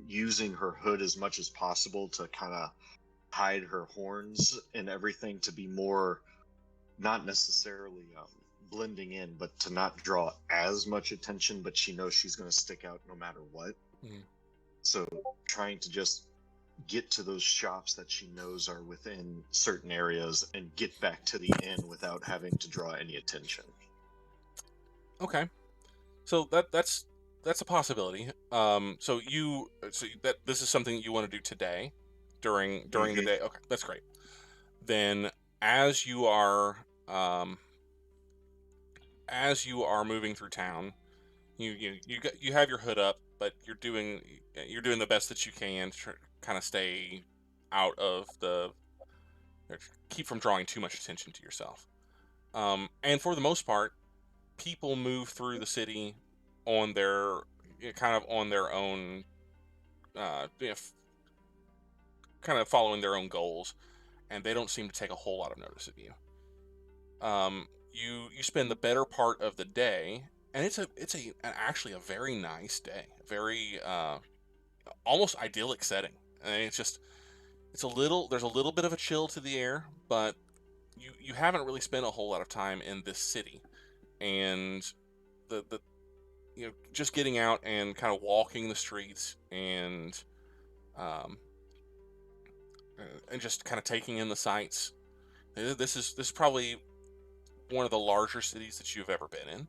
using her hood as much as possible to kind of hide her horns and everything, to be more, not necessarily blending in, but to not draw as much attention, but she knows she's going to stick out no matter what. Mm. So trying to just get to those shops that she knows are within certain areas and get back to the inn without having to draw any attention. Okay, so that's a possibility. So this is something you want to do today, during the day. Okay, that's great. Then as you are moving through town, you have your hood up, but you're doing the best that you can to kind of stay out of keep from drawing too much attention to yourself. And for the most part, people move through the city on their own, kind of following their own goals, and they don't seem to take a whole lot of notice of you. You spend the better part of the day, and it's actually a very nice day, very almost idyllic setting. And there's a little bit of a chill to the air, but you haven't really spent a whole lot of time in this city, and the just getting out and kind of walking the streets and just kind of taking in the sights. This is probably one of the larger cities that you've ever been in,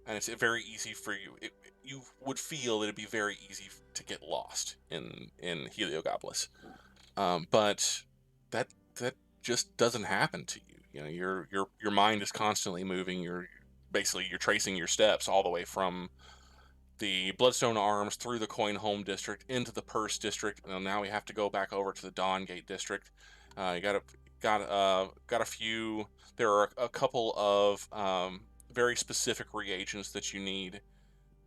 and it's very easy for you. You would feel it'd be very easy to get lost in Heliogabalus, but that just doesn't happen to you. Your mind is constantly moving. You're tracing your steps all the way from the Bloodstone Arms through the Coin Home district into the Purse district. And now we have to go back over to the Dawngate district. You got to got a few. There are a couple of very specific reagents that you need.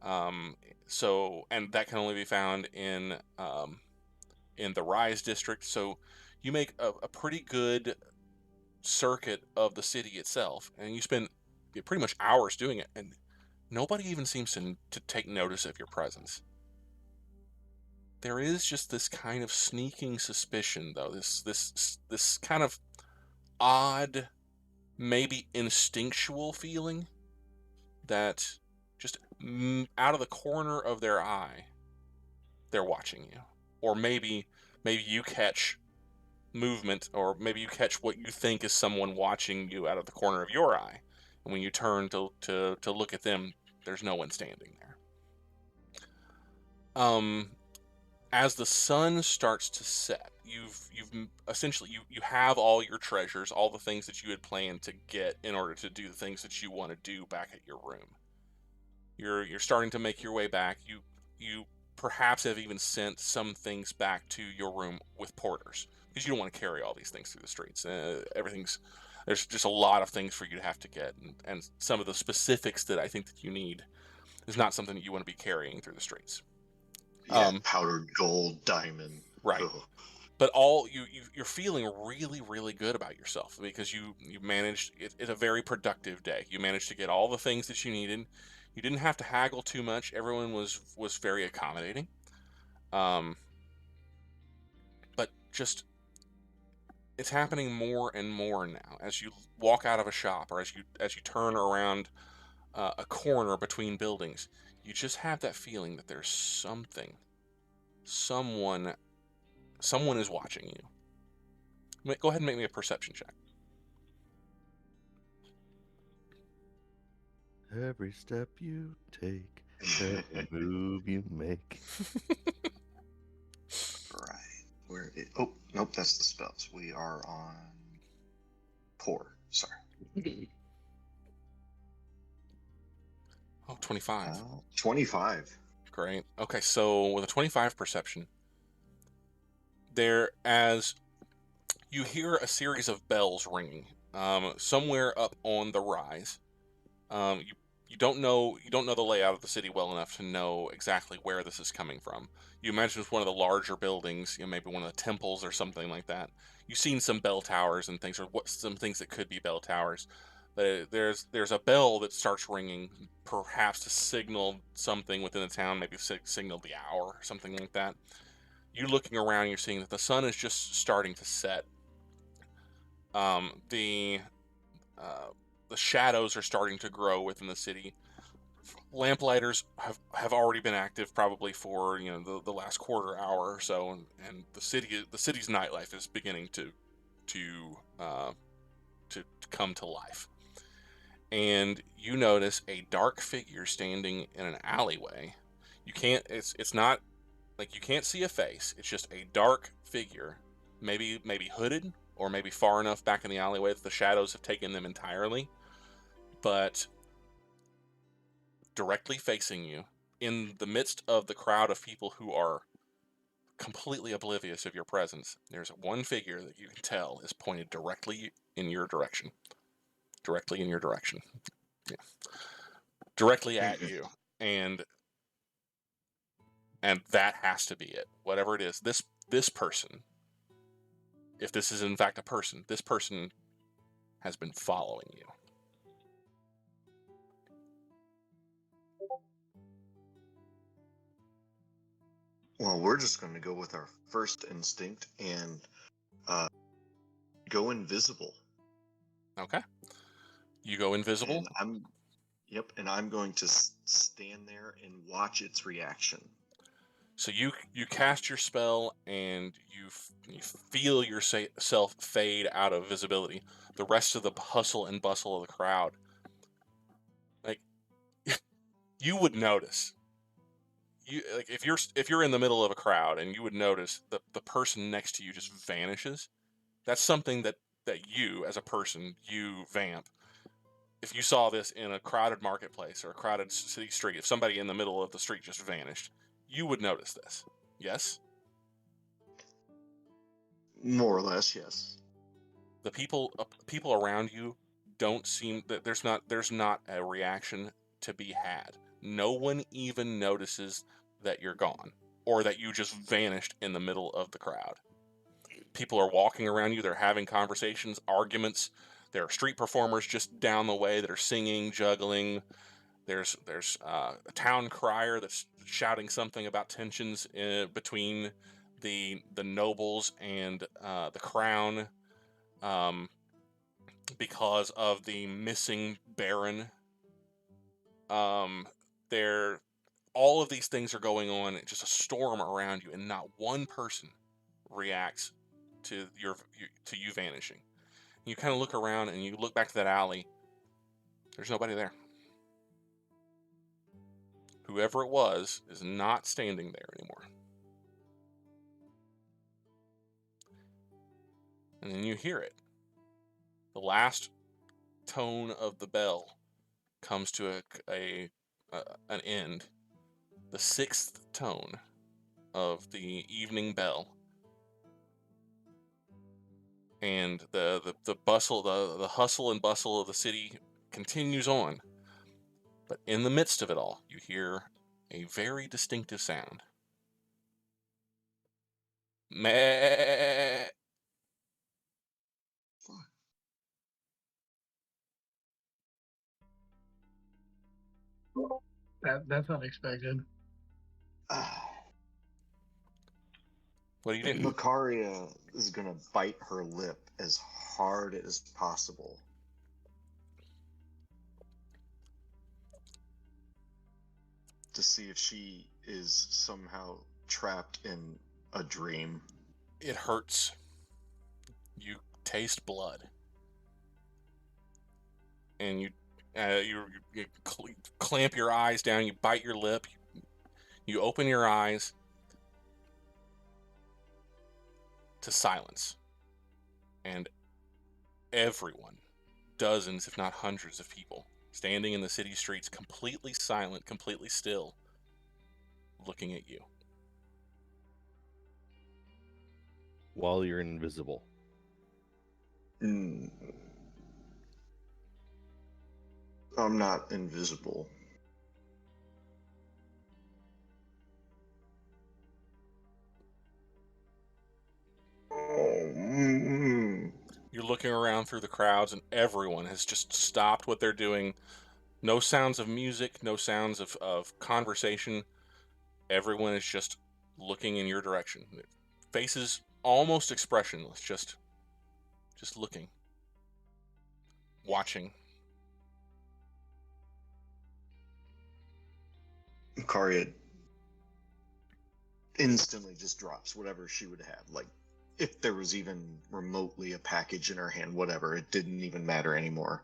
And that can only be found in the Rise district. So you make a pretty good circuit of the city itself, and you spend pretty much hours doing it, and nobody even seems to take notice of your presence. There is just this kind of sneaking suspicion, though, this kind of odd, maybe instinctual feeling that just out of the corner of their eye, they're watching you. Or maybe you catch movement, or maybe you catch what you think is someone watching you out of the corner of your eye, and when you turn to look at them, there's no one standing there. As the sun starts to set, you've essentially you have all your treasures, all the things that you had planned to get in order to do the things that you want to do back at your room. You're starting to make your way back. You perhaps have even sent some things back to your room with porters, because you don't want to carry all these things through the streets. There's just a lot of things for you to have to get, and some of the specifics that I think that you need is not something that you want to be carrying through the streets. Yeah, powdered gold, diamond. Right. Ugh. But you're feeling really, really good about yourself, because you managed. It's a very productive day. You managed to get all the things that you needed. You didn't have to haggle too much. Everyone was very accommodating. But just, it's happening more and more now as you walk out of a shop, or as you turn around a corner between buildings. You just have that feeling that there's someone is watching you. Go ahead and make me a perception check. Every step you take, every move you make. Right. Oh, nope, that's the spells. We are on core. Sorry. Oh, 25. 25. Great. Okay, so with a 25 perception, as you hear a series of bells ringing somewhere up on the rise. You don't know the layout of the city well enough to know exactly where this is coming from. You imagine it's one of the larger buildings, maybe one of the temples or something like that. You've seen some bell towers and things, or some things that could be bell towers. But there's a bell that starts ringing, perhaps to signal something within the town, maybe signal the hour or something like that. You looking around, you're seeing that the sun is just starting to set. The shadows are starting to grow within the city. Lamplighters have already been active, probably for the last quarter hour or so, and the city's nightlife is beginning to come to life. And you notice a dark figure standing in an alleyway. It's not like you can't see a face. It's just a dark figure, maybe hooded, or maybe far enough back in the alleyway that the shadows have taken them entirely. But directly facing you, in the midst of the crowd of people who are completely oblivious of your presence, there's one figure that you can tell is pointed directly in your direction. Directly in your direction. Yeah. Directly at you. And that has to be it. Whatever it is, this person, if this is in fact a person, this person has been following you. Well, we're just going to go with our first instinct and go invisible. Okay. You go invisible? And I'm going to stand there and watch its reaction. So you cast your spell, and you feel yourself fade out of visibility. The rest of the hustle and bustle of the crowd, like, you would notice. If you're in the middle of a crowd and you would notice the person next to you just vanishes. That's something that you, as a person, you vamp, if you saw this in a crowded marketplace or a crowded city street, if somebody in the middle of the street just vanished, you would notice this. Yes? More or less, yes. The people around you don't seem that there's not a reaction to be had. No one even notices that you're gone or that you just vanished in the middle of the crowd. People are walking around you. They're having conversations, arguments. There are street performers just down the way that are singing, juggling. There's a town crier that's shouting something about tensions between the nobles and the crown because of the missing baron. All of these things are going on. Just a storm around you, and not one person reacts to you vanishing. You kind of look around and you look back to that alley. There's nobody there. Whoever it was is not standing there anymore. And then you hear it. The last tone of the bell comes to an end. The sixth tone of the evening bell. And the bustle, the hustle and bustle of the city continues on. But in the midst of it all, you hear a very distinctive sound. Meh. That's unexpected. What do you do? Makaria is gonna bite her lip as hard as possible. To see if she is somehow trapped in a dream. It hurts. You taste blood. And you clamp your eyes down, you bite your lip, you open your eyes to silence. And everyone, dozens if not hundreds of people, standing in the city streets, completely silent, completely still, looking at you. While you're invisible. I'm not invisible. You're looking around through the crowds, and everyone has just stopped what they're doing. No sounds of music, no sounds of conversation. Everyone is just looking in your direction. Faces almost expressionless, just looking, watching. Makaria instantly just drops whatever she would have. Like, if there was even remotely a package in her hand, whatever, it didn't even matter anymore.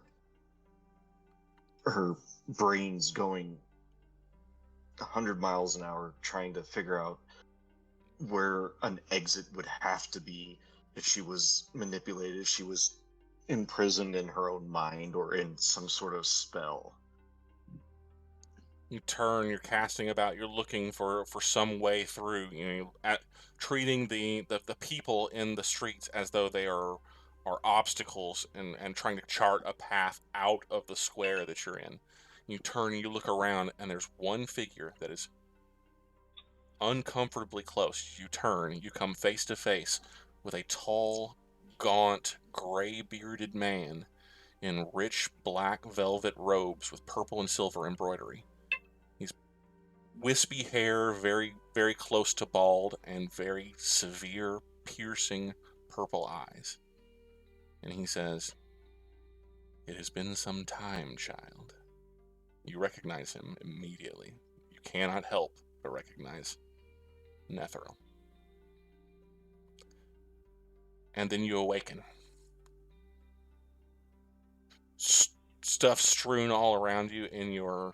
Her brain's going 100 miles an hour trying to figure out where an exit would have to be if she was manipulated, if she was imprisoned in her own mind or in some sort of spell. You turn, you're casting about, you're looking for some way through, treating the people in the streets as though they are obstacles and trying to chart a path out of the square that you're in. You turn, you look around, and there's one figure that is uncomfortably close. You turn, you come face to face with a tall, gaunt, gray-bearded man in rich black velvet robes with purple and silver embroidery. He's wispy hair, very, very close to bald, and very severe, piercing purple eyes. And he says, "It has been some time, child." You recognize him immediately. You cannot help but recognize Netheril. And then you awaken. Stuff strewn all around you in your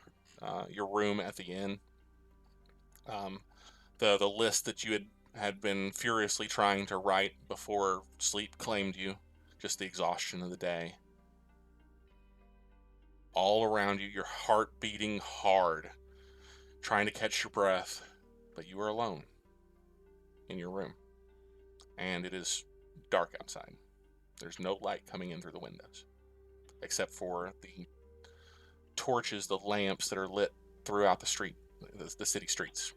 room at the inn. The list that you had been furiously trying to write before sleep claimed you, just the exhaustion of the day. All around you, your heart beating hard, trying to catch your breath, but you are alone in your room, and it is dark outside. There's no light coming in through the windows, except for the torches, the lamps that are lit throughout the street, the city streets.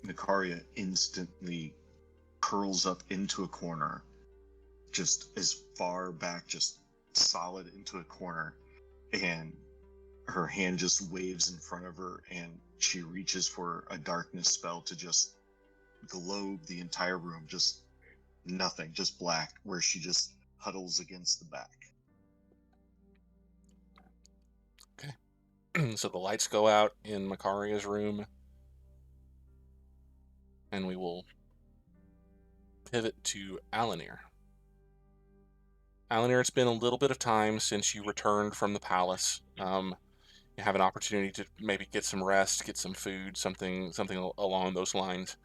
Makaria instantly curls up into a corner, just as far back, just solid into a corner, and her hand just waves in front of her, and she reaches for a darkness spell to just globe the entire room, just nothing, just black, where she just huddles against the back. Okay. So the lights go out in Makaria's room, and we will pivot to Alanere. Alanere, it's been a little bit of time since you returned from the palace. You have an opportunity to maybe get some rest, get some food, something along those lines.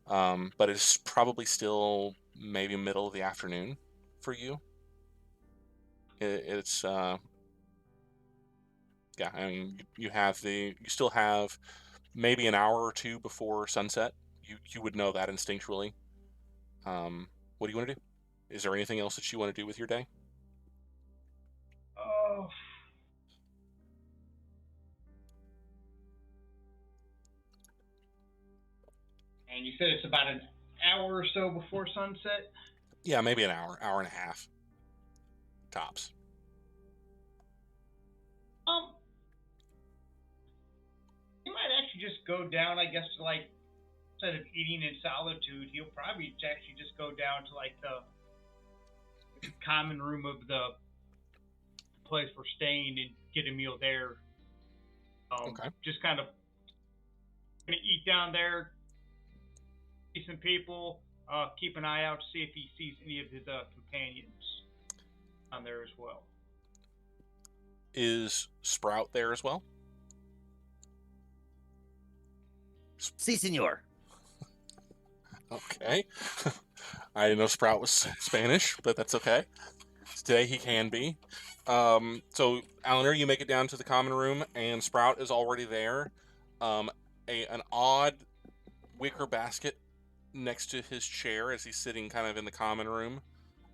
But it's probably still maybe middle of the afternoon for you. It's yeah. I mean, you still have maybe an hour or two before sunset. You would know that instinctually. What do you want to do? Is there anything else that you want to do with your day? Oh. And you said it's about an hour or so before sunset? Yeah, maybe an hour and a half. Tops. He might actually just go down, I guess, to like, instead of eating in solitude, he'll probably actually just go down to like the common room of the place we're staying and get a meal there. Okay. Just kind of gonna eat down there, see some people, keep an eye out to see if he sees any of his companions on there as well. Is Sprout there as well? Si, senor. Okay. I didn't know Sprout was Spanish, but that's okay. Today he can be. So, Alanere, you make it down to the common room, and Sprout is already there. An odd wicker basket next to his chair as he's sitting kind of in the common room.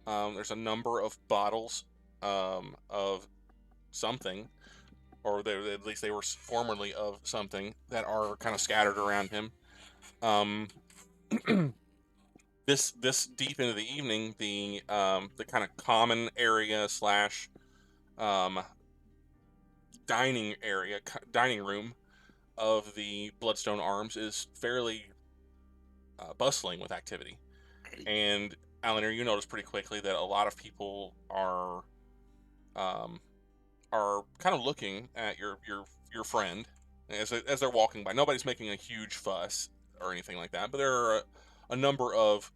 There's a number of bottles of something, or at least they were formerly of something, that are kind of scattered around him. This deep into the evening, the kind of common area slash dining room of the Bloodstone Arms is fairly bustling with activity. And Alanere, you notice pretty quickly that a lot of people are kind of looking at your friend as they're walking by. Nobody's making a huge fuss or anything like that, but there are a number of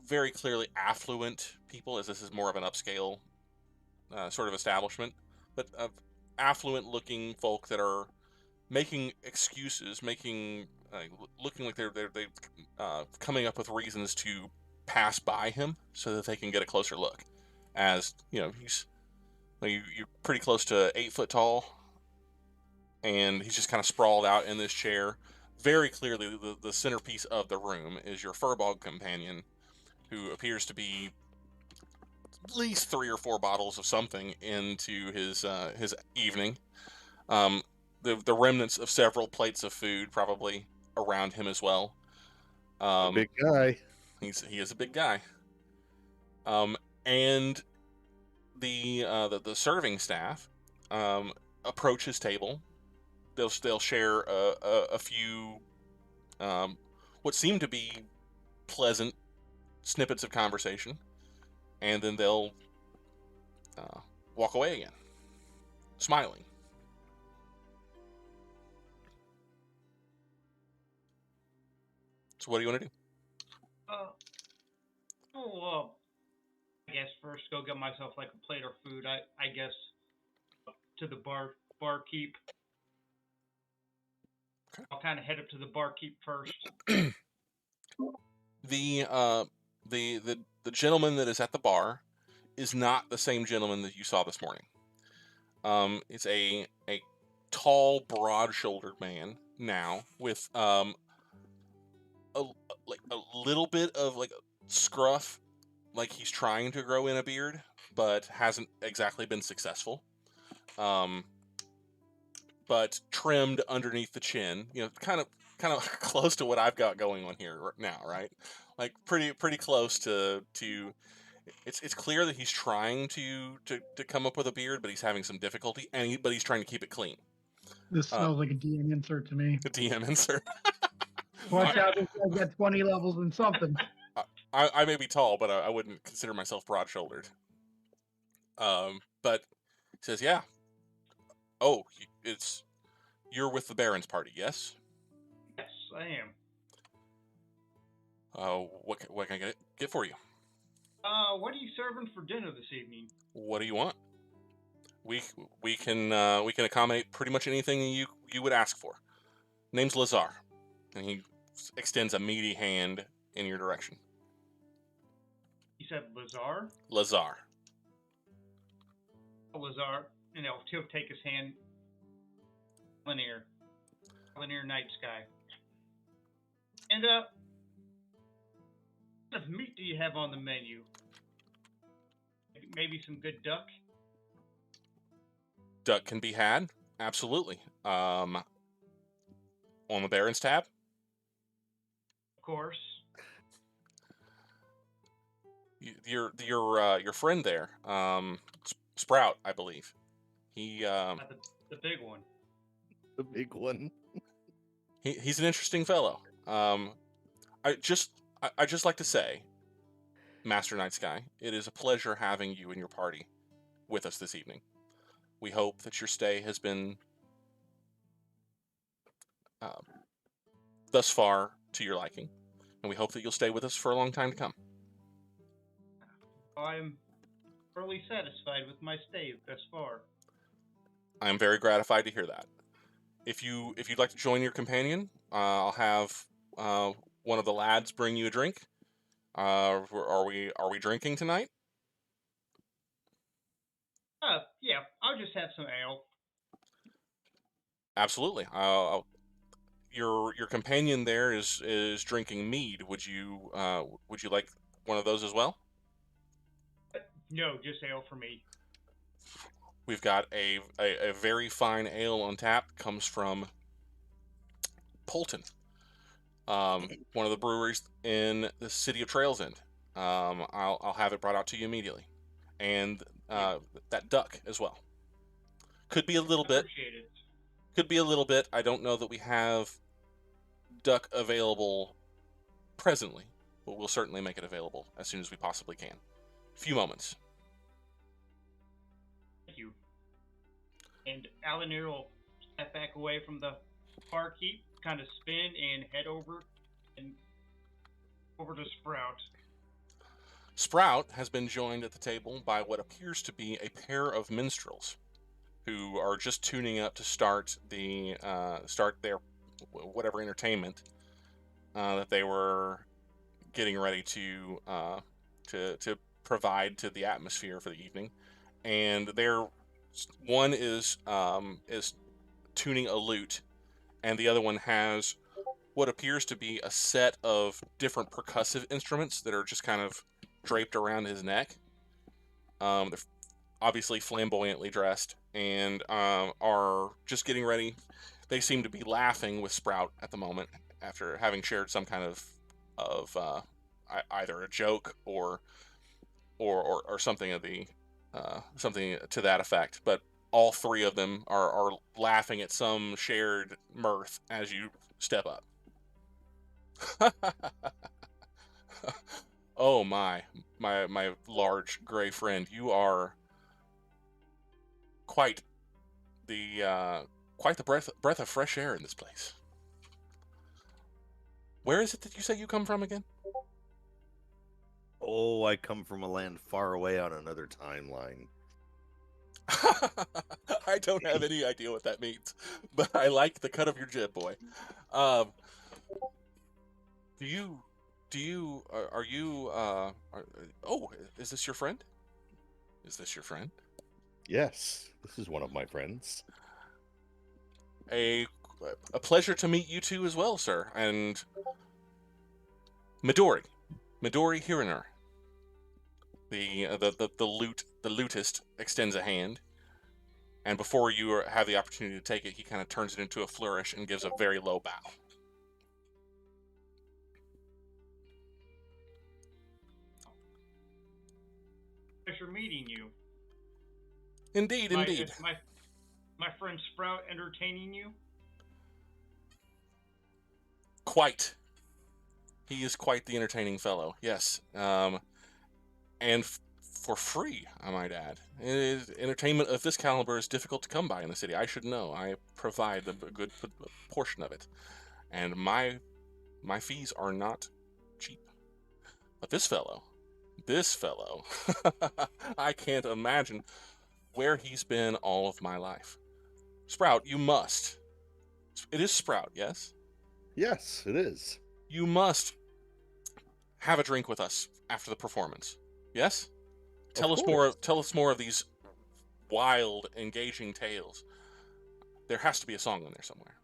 very clearly affluent people, as this is more of an upscale sort of establishment, but affluent-looking folk that are making excuses, looking like they're coming up with reasons to pass by him so that they can get a closer look. As you know, you're pretty close to 8 foot tall, and he's just kind of sprawled out in this chair. Very clearly, the centerpiece of the room is your furbog companion, who appears to be at least 3 or 4 bottles of something into his evening. The remnants of several plates of food probably around him as well. Big guy. He is a big guy. And the serving staff approach his table. They'll share a few what seem to be pleasant snippets of conversation, and then they'll walk away again, smiling. So what do you want to do? I guess first go get myself like a plate of food. I guess to the barkeep. Okay. I'll kind of head up to the barkeep first. The gentleman that is at the bar is not the same gentleman that you saw this morning. It's a tall, broad-shouldered man now with a little bit of like scruff, like he's trying to grow in a beard, but hasn't exactly been successful. But trimmed underneath the chin, kind of close to what I've got going on here now, right? Like pretty close to. It's clear that he's trying to come up with a beard, but he's having some difficulty, but he's trying to keep it clean. This smells like a DM insert to me. A DM insert. Watch out, this guy's got 20 levels and something. I may be tall, but I wouldn't consider myself broad-shouldered. But he says, yeah. Oh, you're with the Baron's party, yes? Yes, I am. What can I get for you? What are you serving for dinner this evening? What do you want? We can accommodate pretty much anything you would ask for. Name's Lazar, and he extends a meaty hand in your direction. You said Lazar? Lazar. Lazar, he'll take his hand. Alanere Nightsky. And what kind of meat do you have on the menu? Maybe some good duck? Duck can be had, absolutely. On the Baron's tab? Of course. Your friend there, Sprout, I believe. He the big one. The big one. He's an interesting fellow. I just like to say, Master Nightsky, it is a pleasure having you and your party with us this evening. We hope that your stay has been thus far to your liking, and we hope that you'll stay with us for a long time to come. I'm thoroughly satisfied with my stay thus far. I am very gratified to hear that. If you'd like to join your companion, I'll have one of the lads bring you a drink. Are we drinking tonight? Yeah, I'll just have some ale. Absolutely. Your companion there is drinking mead. Would you like one of those as well? No, just ale for me. We've got a very fine ale on tap. Comes from Polton, one of the breweries in the city of Trails End. I'll have it brought out to you immediately, and that duck as well. Could be a little bit. Could be a little bit. I don't know that we have duck available presently, but we'll certainly make it available as soon as we possibly can. A few moments. Thank you. And Alanere will step back away from the barkeep, kind of spin and head over to Sprout. Sprout has been joined at the table by what appears to be a pair of minstrels, who are just tuning up to start their whatever entertainment that they were getting ready to provide to the atmosphere for the evening, and one is tuning a lute, and the other one has what appears to be a set of different percussive instruments that are just kind of draped around his neck. They're obviously flamboyantly dressed and are just getting ready. They seem to be laughing with Sprout at the moment after having shared some kind of either a joke or something of the something to that effect. But all three of them are laughing at some shared mirth as you step up. Oh my large gray friend, you are quite the breath of fresh air in this place. Where is it that you say you come from again? Oh, I come from a land far away on another timeline. I don't have any idea what that means, but I like the cut of your jib, boy. Is this your friend? Is this your friend? Yes, this is one of my friends. A pleasure to meet you two as well, sir. And Midori, Midori Hiriner, the lootist, extends a hand, and before you have the opportunity to take it, he kind of turns it into a flourish and gives a very low bow. Pleasure meeting you. Indeed, indeed. Is my friend Sprout entertaining you? Quite. He is quite the entertaining fellow, yes. And for free, I might add. Entertainment of this caliber is difficult to come by in the city. I should know. I provide a good portion of it. And my fees are not cheap. But this fellow, I can't imagine where he's been all of my life. Sprout, you must. It is Sprout, yes? Yes, it is. You must have a drink with us after the performance. Yes? Tell us more of these wild, engaging tales. There has to be a song in there somewhere.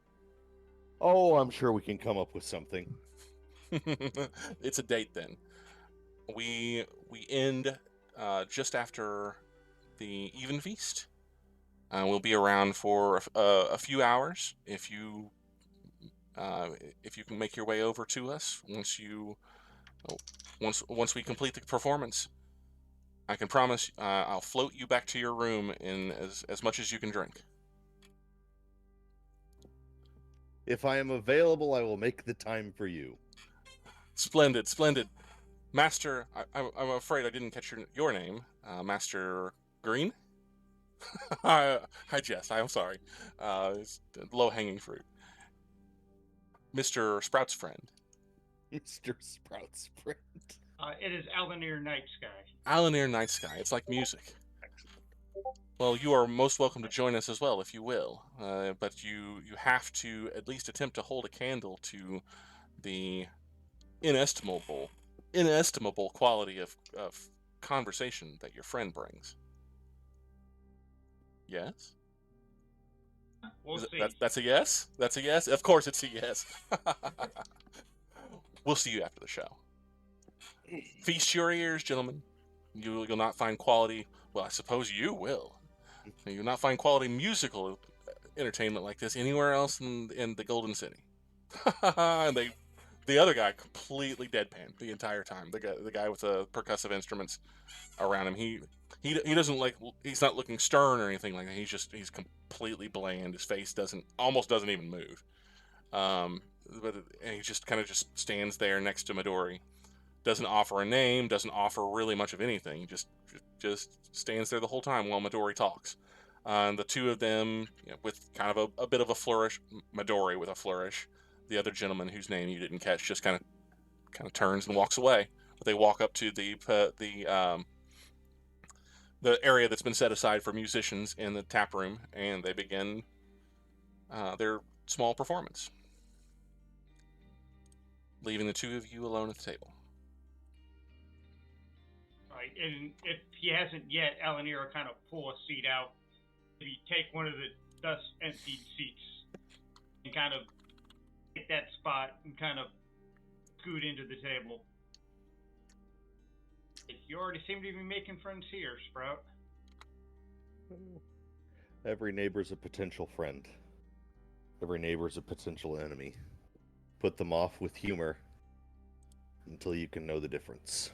Oh, I'm sure we can come up with something. It's a date then. We end just after the even feast. We'll be around for a few hours if you can make your way over to us once we complete the performance. I can promise I'll float you back to your room in as much as you can drink. If I am available, I will make the time for you. Splendid, splendid. Master, I'm afraid I didn't catch your name. Master Green? I jest. I'm sorry. It's low-hanging fruit. Mr. Sprout's friend. Mr. Sprout's friend. It is Alanere Nightsky. Alanere Nightsky. It's like music. Well, you are most welcome to join us as well, if you will. But you have to at least attempt to hold a candle to the inestimable quality of conversation that your friend brings. Yes? We'll see. That's a yes? That's a yes? Of course it's a yes. We'll see you after the show. Feast your ears, gentlemen. You'll not find quality... Well, I suppose you will. You'll not find quality musical entertainment like this anywhere else in the Golden City. And the other guy completely deadpan the entire time. The guy with the percussive instruments around him. He doesn't he's not looking stern or anything like that. He's completely bland. His face almost doesn't even move. And he just kind of just stands there next to Midori. Doesn't offer a name, doesn't offer really much of anything. He just stands there the whole time while Midori talks. And the two of them, with kind of a bit of a flourish, Midori with a flourish, the other gentleman whose name you didn't catch just kind of turns and walks away. But they walk up to the area that's been set aside for musicians in the tap room, and they begin their small performance, leaving the two of you alone at the table. Right, and if he hasn't yet, Alanere will kind of pull a seat out, maybe take one of the thus-emptied seats, and kind of take that spot and kind of scoot into the table. You already seem to be making friends here, Sprout. Every neighbor's a potential friend. Every neighbor's a potential enemy. Put them off with humor until you can know the difference.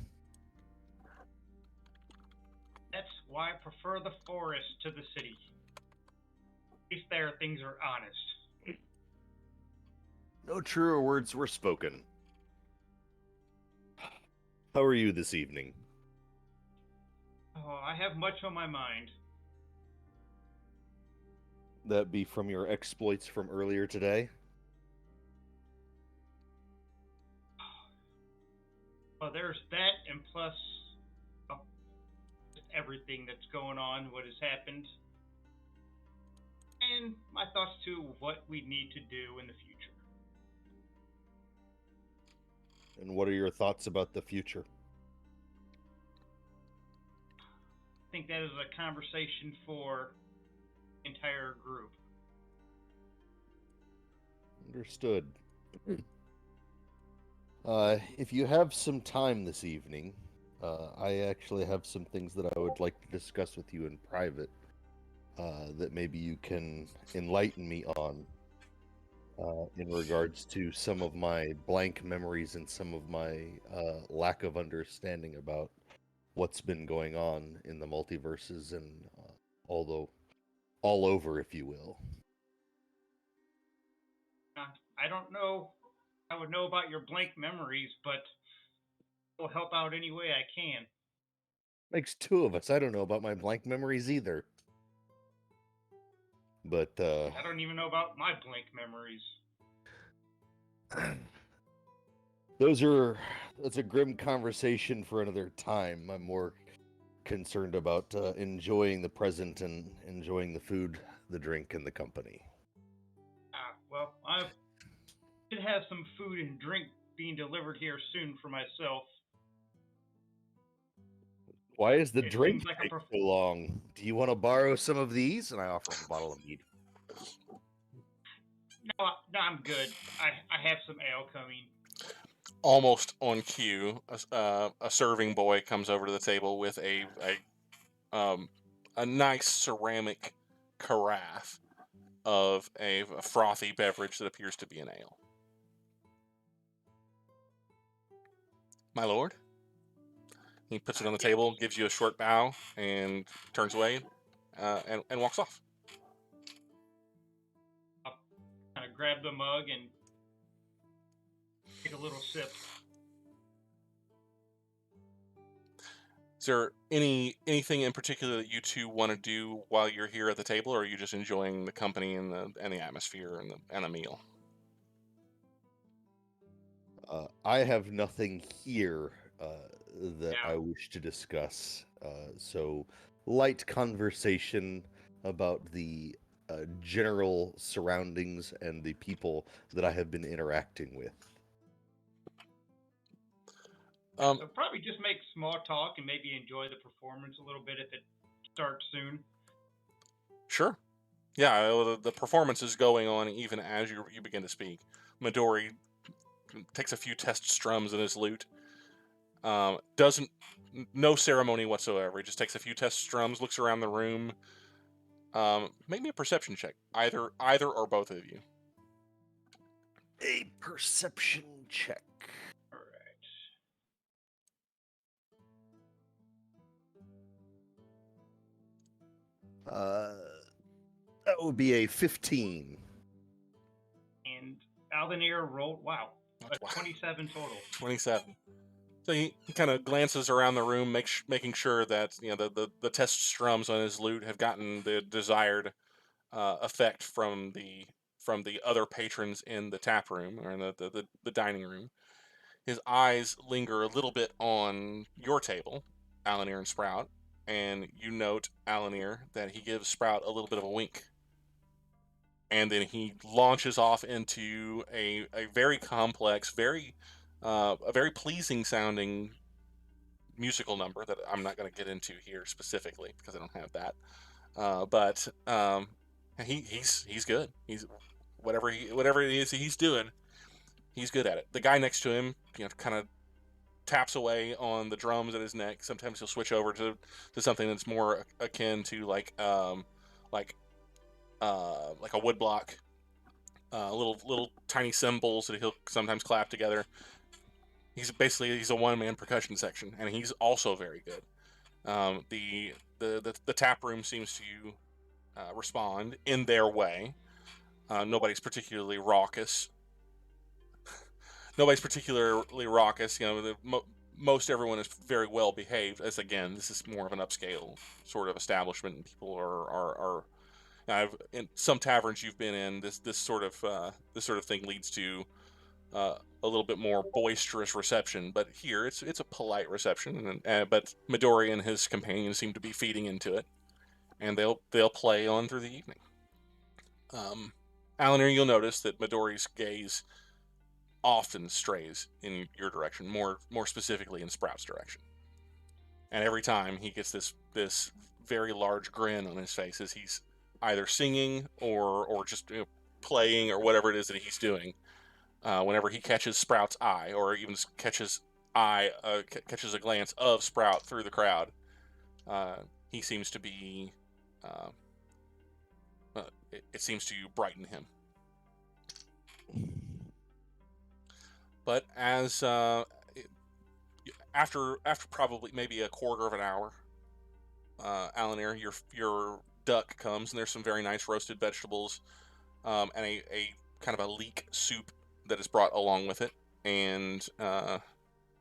That's why I prefer the forest to the city. At least there things are honest. No truer words were spoken. How are you this evening? Oh, I have much on my mind. That be from your exploits from earlier today? Well, there's that, and plus everything that's going on, what has happened, and my thoughts too, what we need to do in the future. And what are your thoughts about the future? I think that is a conversation for the entire group. Understood. If you have some time this evening, I actually have some things that I would like to discuss with you in private that maybe you can enlighten me on in regards to some of my blank memories and some of my lack of understanding about what's been going on in the multiverses and although all over, if you will. I don't know. I would know about your blank memories, but I'll help out any way I can. Makes two of us. I don't know about my blank memories either. But I don't even know about my blank memories. that's a grim conversation for another time. I'm more concerned about enjoying the present and enjoying the food, the drink, and the company. Well, I should have some food and drink being delivered here soon for myself. Why is the It drink seems like take so long? Do you want to borrow some of these? And I offer him a bottle of mead. No, I'm good. I have some ale coming. Almost on cue, a serving boy comes over to the table with a nice ceramic carafe of a frothy beverage that appears to be an ale. My lord? He puts it on the table, gives you a short bow, and turns away and walks off. I'll kind of grab the mug and take a little sip. Is there anything in particular that you two want to do while you're here at the table, or are you just enjoying the company and the atmosphere and the meal? I have nothing here that I wish to discuss. So light conversation about the general surroundings and the people that I have been interacting with. So probably just make small talk and maybe enjoy the performance a little bit if it starts soon. Sure. Yeah, the performance is going on even as you begin to speak. Midori takes a few test strums in his lute. No ceremony whatsoever. He just takes a few test strums, looks around the room. Make me a perception check, either or both of you. A perception check. All right. That would be a 15. And Alanere rolled, wow, 27 total. 27. So he kind of glances around the room, making sure that the test strums on his lute have gotten the desired effect from the other patrons in the tap room or in the dining room. His eyes linger a little bit on your table, Alanere and Sprout, and you note, Alanere, that he gives Sprout a little bit of a wink. And then he launches off into a very complex, a very pleasing sounding musical number that I'm not going to get into here specifically because I don't have that. But he's good. He's whatever it is he's doing, he's good at it. The guy next to him, kind of taps away on the drums at his neck. Sometimes he'll switch over to something that's more akin to like a woodblock. Little tiny cymbals that he'll sometimes clap together. He's a one-man percussion section, and he's also very good. The tap room seems to respond in their way. Nobody's particularly raucous. Most everyone is very well behaved. As again, this is more of an upscale sort of establishment, and people are in some taverns you've been in, this sort of thing leads to a little bit more boisterous reception. But here it's a polite reception, but Midori and his companions seem to be feeding into it, and they'll play on through the evening. Alanere, you'll notice that Midori's gaze often strays in your direction, more specifically in Sprout's direction, and every time he gets this very large grin on his face as he's either singing or just playing or whatever it is that he's doing. whenever he catches Sprout's eye, or even catches catches a glance of Sprout through the crowd, he seems to be. It seems to brighten him. But as after probably maybe a quarter of an hour, Alanere, your duck comes, and there's some very nice roasted vegetables, and a kind of a leek soup that is brought along with it, and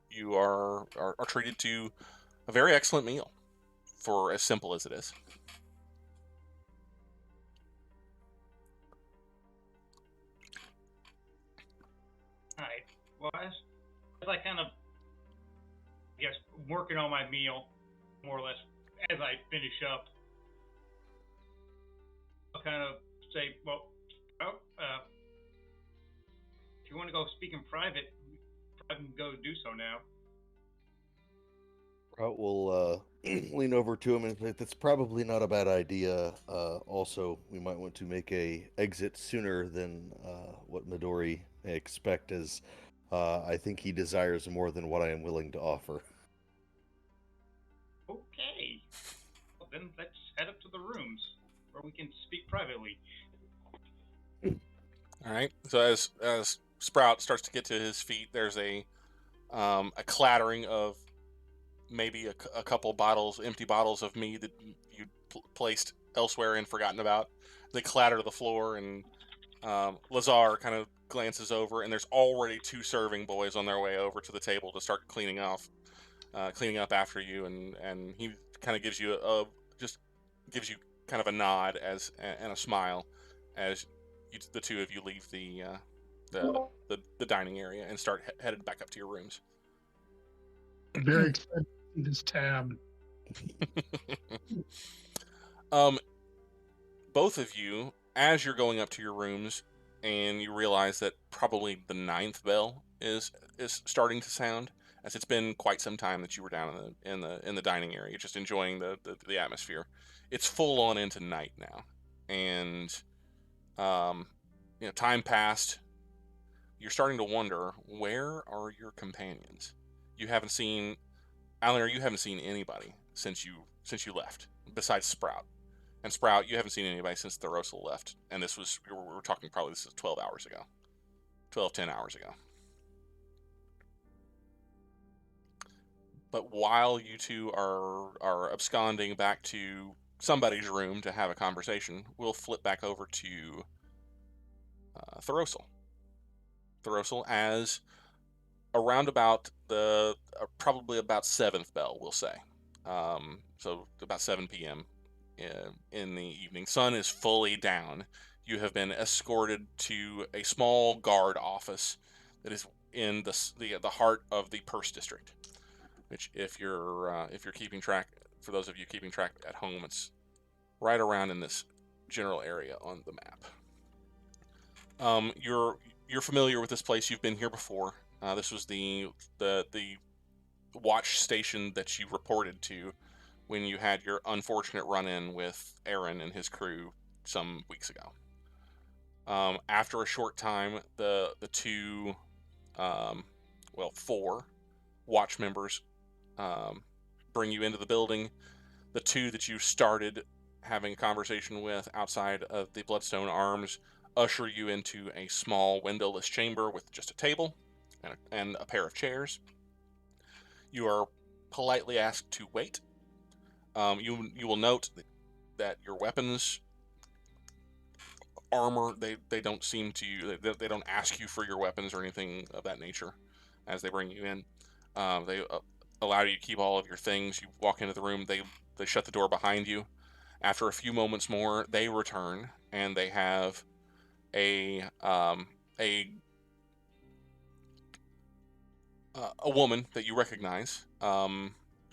you are treated to a very excellent meal, for as simple as it is. All right. Well, as I kind of, I guess, working on my meal, more or less, as I finish up, I'll kind of say, well, if you want to go speak in private, I can go do so now. We'll lean over to him and say, that's probably not a bad idea. Also, we might want to make a exit sooner than what Midori may expect, as I think he desires more than what I am willing to offer. Okay. Well, then let's head up to the rooms where we can speak privately. All right. So as Sprout starts to get to his feet, there's a clattering of maybe a couple empty bottles of mead that you placed elsewhere and forgotten about. They clatter to the floor, and Lazar kind of glances over, and there's already 2 serving boys on their way over to the table to start cleaning up after you, and he kind of gives you kind of a nod and a smile as the 2 of you leave the dining area and start headed back up to your rooms. I'm very excited to see this tab. Both of you, as you're going up to your rooms, and you realize that probably the 9th bell is starting to sound, as it's been quite some time that you were down in the dining area, just enjoying the atmosphere. It's full on into night now, and time passed. You're starting to wonder, where are your companions? You haven't seen Alanere. You haven't seen anybody since you left, besides Sprout. And Sprout, you haven't seen anybody since Thoros'l left. And this was, we were talking probably, this is 10 hours ago. But while you 2 are absconding back to somebody's room to have a conversation, we'll flip back over to Thoros'l. Thoros'l, as around about probably about 7th bell, we'll say. So about 7 p.m. in the evening. Sun is fully down. You have been escorted to a small guard office that is in the heart of the Purse District. Which, if you're keeping track, for those of you keeping track at home, it's right around in this general area on the map. You're familiar with this place. You've been here before. This was the watch station that you reported to when you had your unfortunate run-in with Aaron and his crew some weeks ago. After a short time, the 4 watch members bring you into the building. The 2 that you started having a conversation with outside of the Bloodstone Arms usher you into a small windowless chamber with just a table and a pair of chairs. You are politely asked to wait. You will note that your weapons, armor, they don't seem to, they don't ask you for your weapons or anything of that nature as they bring you in. They allow you to keep all of your things. You walk into the room, they shut the door behind you. After a few moments more, they return, and they have a woman that you recognize.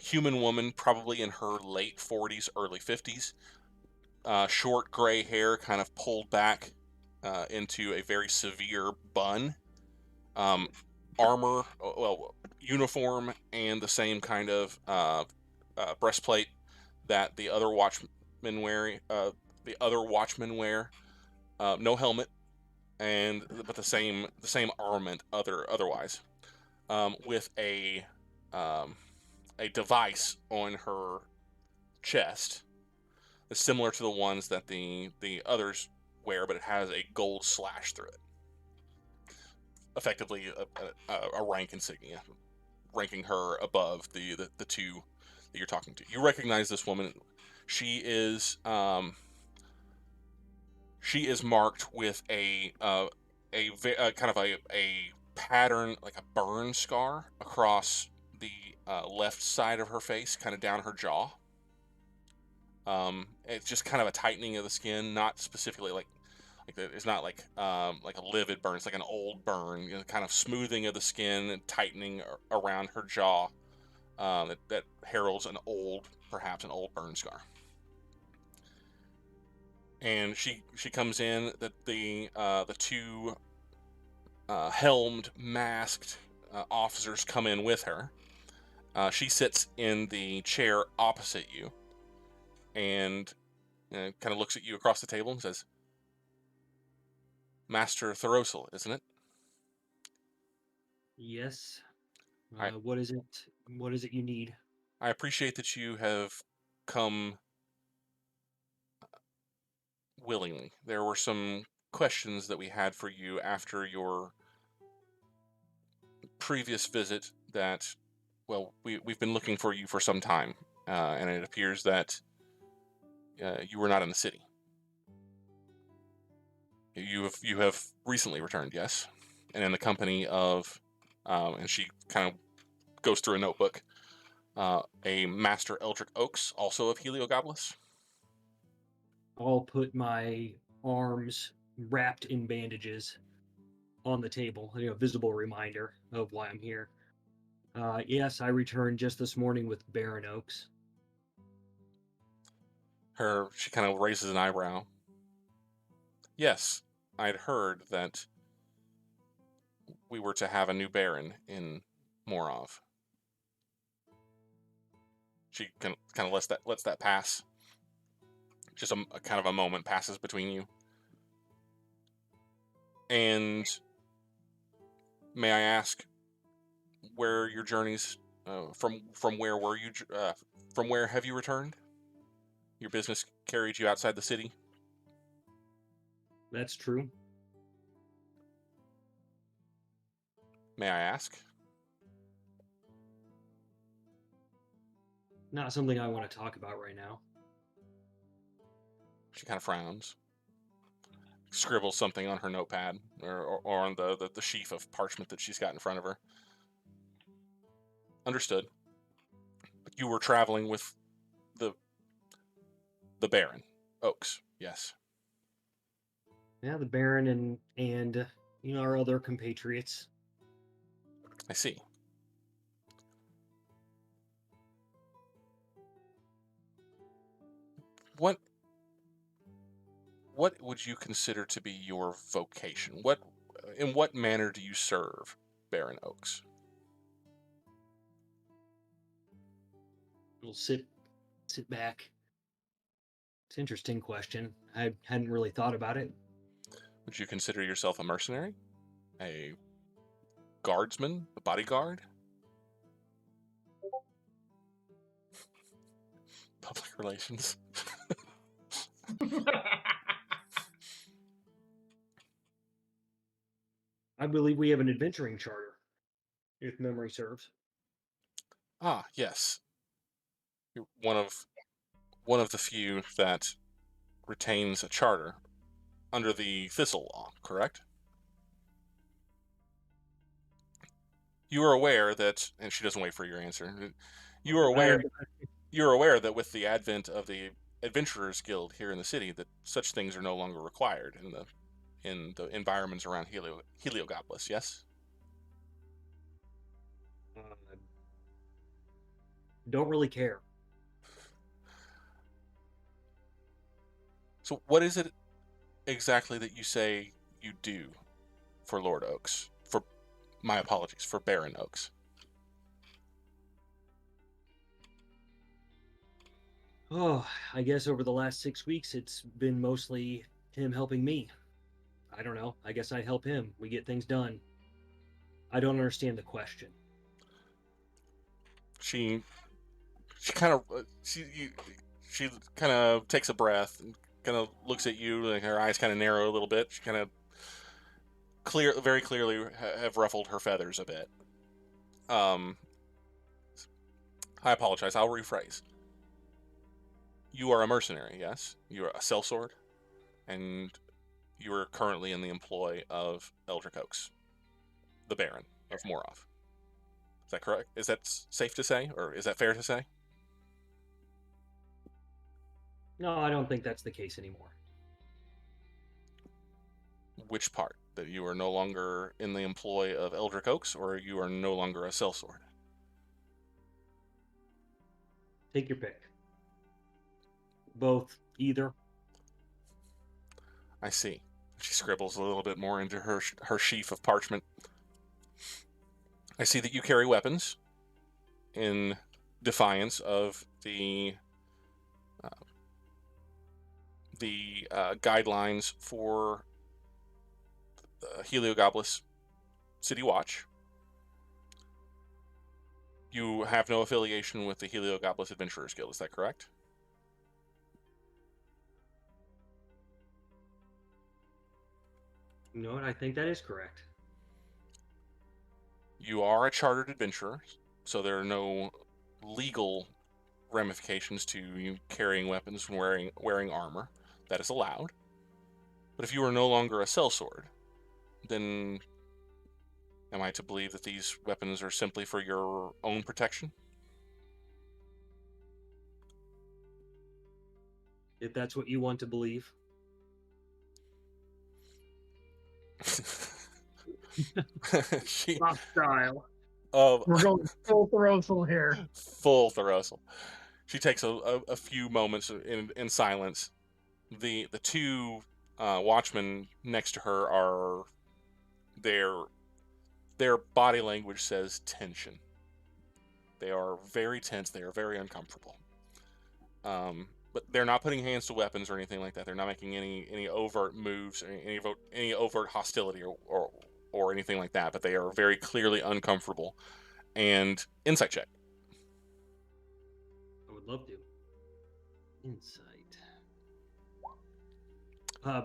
Human woman, probably in her late 40s, early 50s. Short gray hair kind of pulled back into a very severe bun. Armor, uniform, and the same kind of breastplate that the other watchmen wear. No helmet, but the same armament otherwise, with a device on her chest that's similar to the ones that the others wear, but it has a gold slash through it, effectively a rank insignia, ranking her above the two that you're talking to. You recognize this woman. She is marked with a kind of a pattern, like a burn scar across the left side of her face, kind of down her jaw. It's just kind of a tightening of the skin, not specifically like it's not like a livid burn. It's like an old burn, you know, kind of smoothing of the skin and tightening around her jaw. That heralds perhaps an old burn scar. And she comes in. The two helmed, masked officers come in with her. She sits in the chair opposite you, and kind of looks at you across the table and says, "Master Thoros'l, isn't it?" Yes. What is it? What is it you need? I appreciate that you have come willingly. There were some questions that we had for you after your previous visit that, well, we've been looking for you for some time, and it appears that you were not in the city. You have recently returned, yes, and in the company of, and she kind of goes through a notebook, a Master Eldrick Oks, also of Heliogabalus. I'll put my arms wrapped in bandages on the table, a visible reminder of why I'm here. Yes, I returned just this morning with Baron Oks. She kind of raises an eyebrow. Yes, I'd heard that we were to have a new Baron in Morov. She kind of lets that pass. Just a kind of a moment passes between you. And may I ask where your journeys from where were you from where have you returned? Your business carried you outside the city? That's true. May I ask? Not something I want to talk about right now. She kind of frowns, scribbles something on her notepad or on the sheaf of parchment that she's got in front of her. Understood. But you were traveling with the Baron Oks, yes. Yeah, the Baron and our other compatriots. I see. What would you consider to be your vocation? In what manner do you serve Baron Oks? We'll sit back. It's an interesting question. I hadn't really thought about it. Would you consider yourself a mercenary? A guardsman? A bodyguard? Public relations. I believe we have an adventuring charter, if memory serves. Ah, yes. You're one of the few that retains a charter under the thanas'l law, correct? You are aware that, and she doesn't wait for your answer. You are aware that with the advent of the Adventurers Guild here in the city, that such things are no longer required in the environments around Heliogabalus, yes? Don't really care. So what is it exactly that you say you do for Lord Oaks? My apologies, for Baron Oaks. Oh, I guess over the last 6 weeks, it's been mostly him helping me. I don't know. I guess I help him. We get things done. I don't understand the question. She kind of she kind of takes a breath and kind of looks at you, and her eyes kind of narrow a little bit. She kind of very clearly have ruffled her feathers a bit. I apologize. I'll rephrase. You are a mercenary, yes? You are a sellsword, and you are currently in the employ of Eldrick Oks, the Baron of Morov. Is that correct? Is that safe to say, or is that fair to say? No, I don't think that's the case anymore. Which part? That you are no longer in the employ of Eldrick Oks, or you are no longer a sellsword? Take your pick. Both, either. I see. She scribbles a little bit more into her sheaf of parchment. I see that you carry weapons in defiance of the guidelines for Heliogopolis City Watch. You have no affiliation with the Heliogopolis Adventurers Guild, is that correct? You know what? I think that is correct. You are a chartered adventurer, so there are no legal ramifications to you carrying weapons and wearing armor. That is allowed. But if you are no longer a sellsword, then am I to believe that these weapons are simply for your own protection? If that's what you want to believe. Hostile. We're going full Thoros'l here. Full Thoros'l. She takes a few moments in silence. The two watchmen next to her are their body language says tension. They are very tense. They are very uncomfortable. But they're not putting hands to weapons or anything like that. They're not making any overt moves, any overt hostility or anything like that. But they are very clearly uncomfortable. And insight check. I would love to. Insight.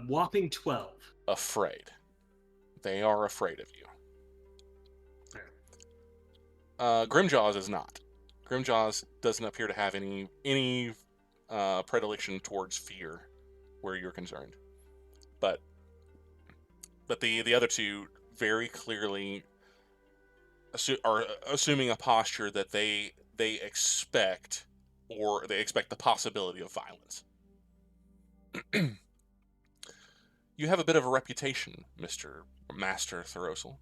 Whopping 12. Afraid. They are afraid of you. Grimjaws is not. Grimjaws doesn't appear to have any predilection towards fear where you're concerned. But the other two very clearly are assuming a posture that they expect, or they expect the possibility of violence. You have a bit of a reputation, Master Thoros'l.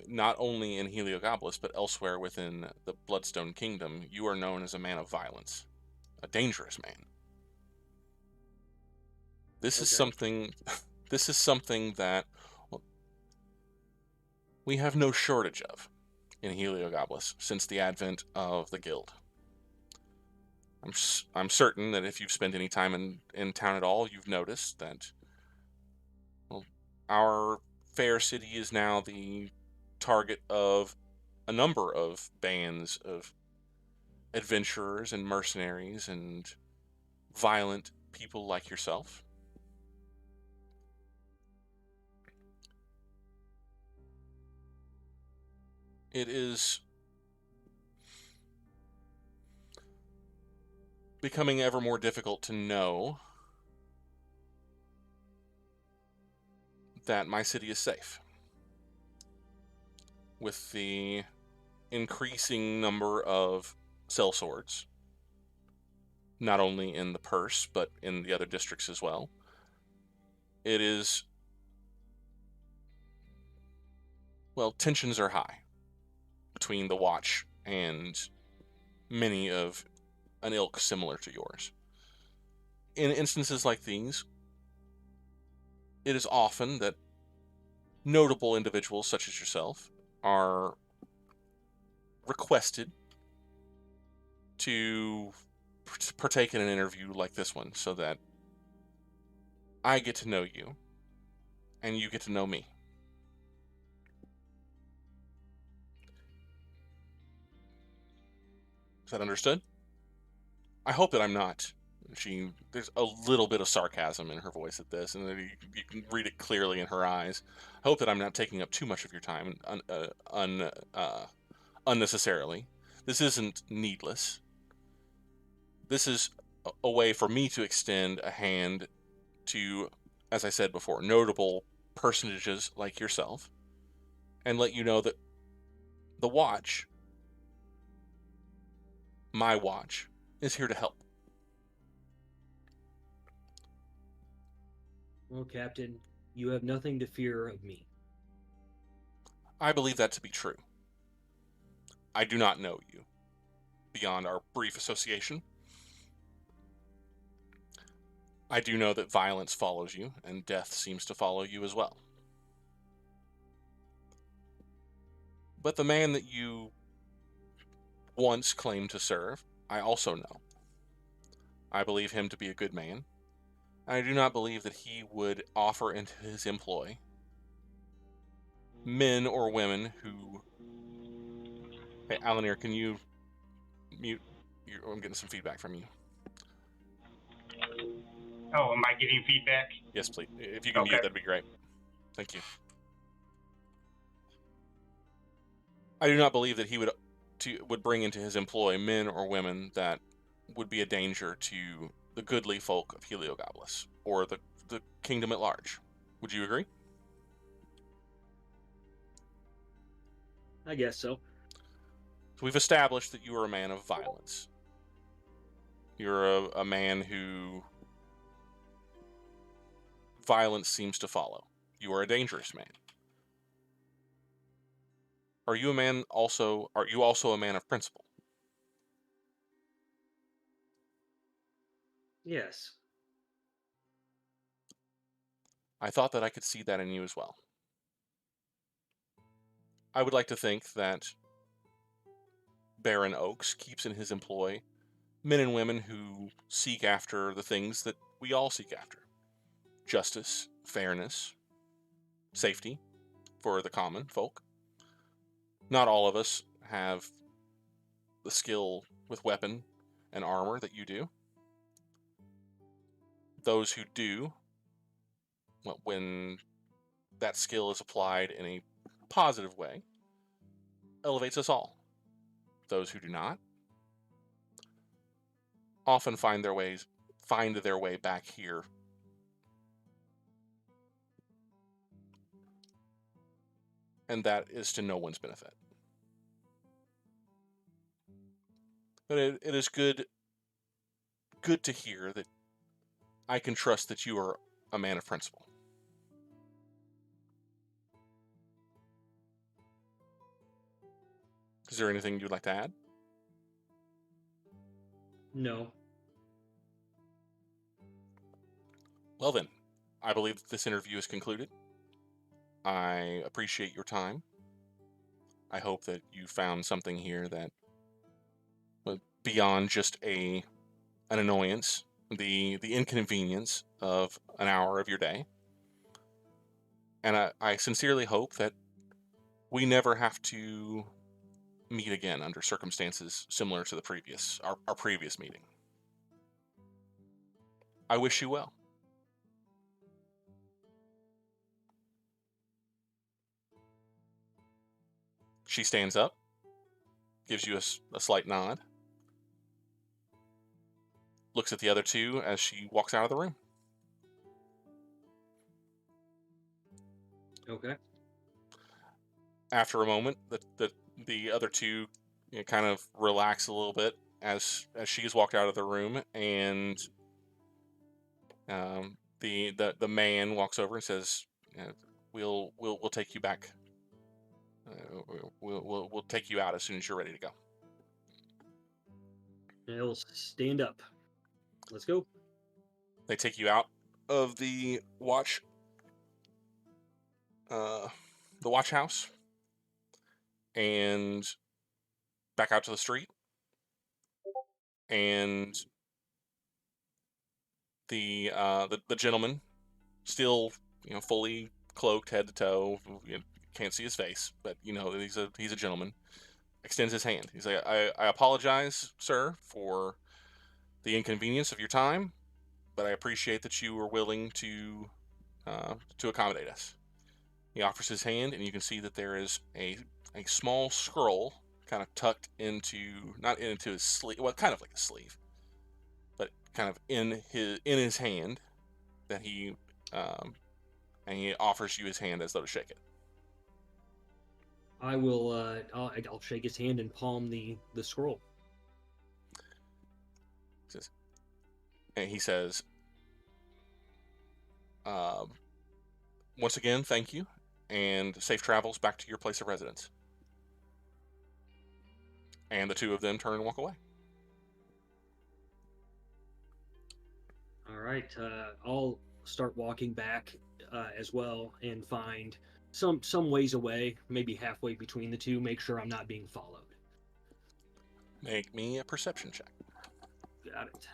Not only in Heliogopolis, but elsewhere within the Bloodstone Kingdom, you are known as a man of violence, a dangerous man. This is something that we have no shortage of in Heliogopolis since the advent of the guild. I'm certain that if you've spent any time in town at all, you've noticed that, well, our fair city is now the target of a number of bands of adventurers and mercenaries and violent people like yourself. It is becoming ever more difficult to know that my city is safe. With the increasing number of sellswords, not only in the purse, but in the other districts as well, it is, well, tensions are high between the Watch and many of an ilk similar to yours. In instances like these, it is often that notable individuals such as yourself are requested to partake in an interview like this one, so that I get to know you, and you get to know me. Is that understood? I hope that I'm not. There's a little bit of sarcasm in her voice at this, and you can read it clearly in her eyes. I hope that I'm not taking up too much of your time unnecessarily. This isn't needless. This is a way for me to extend a hand to, as I said before, notable personages like yourself, and let you know that the watch, my watch, is here to help. Well, Captain, you have nothing to fear of me. I believe that to be true. I do not know you beyond our brief association. I do know that violence follows you, and death seems to follow you as well. But the man that you once claimed to serve, I also know. I believe him to be a good man. I do not believe that he would offer into his employ men or women who... Hey, Alanere, can you mute? I'm getting some feedback from you. Oh, am I getting feedback? Yes, please. If you can mute, that'd be great. Thank you. I do not believe that he would bring into his employ men or women that would be a danger to the goodly folk of Heliogabalus, or the kingdom at large. Would you agree? I guess so. So we've established that you are a man of violence. You're a man who violence seems to follow. You are a dangerous man. Are you also a man of principle? Yes. I thought that I could see that in you as well. I would like to think that Baron Oks keeps in his employ men and women who seek after the things that we all seek after. Justice, fairness, safety for the common folk. Not all of us have the skill with weapon and armor that you do. Those who do, when that skill is applied in a positive way, elevates us all. Those who do not often find their way back here. And that is to no one's benefit. But it is good to hear that I can trust that you are a man of principle. Is there anything you'd like to add? No. Well then, I believe that this interview is concluded. I appreciate your time. I hope that you found something here that, beyond just an annoyance, the inconvenience of an hour of your day. And I sincerely hope that we never have to meet again under circumstances similar to our previous meeting. I wish you well. She stands up, gives you a slight nod, looks at the other two as she walks out of the room. Okay. After a moment, the other two kind of relax a little bit as she has walked out of the room, and the man walks over and says, "We'll take you back. We'll take you out as soon as you're ready to go." He'll stand up. Let's go. They take you out of the watch house and back out to the street, and the gentleman still, fully cloaked head to toe. You can't see his face, but he's a gentleman. Extends his hand. He's like, I apologize, sir, for the inconvenience of your time, but I appreciate that you were willing to accommodate us. He offers his hand, and you can see that there is a small scroll kind of tucked not into his sleeve, well, kind of like a sleeve, but kind of in his hand, that he and he offers you his hand as though to shake it. I will. I'll shake his hand and palm the scroll. And he says, once again, thank you, and safe travels back to your place of residence. And the two of them turn and walk away. All right. I'll start walking back as well and find some ways away, maybe halfway between the two, make sure I'm not being followed. Make me a perception check. Got it.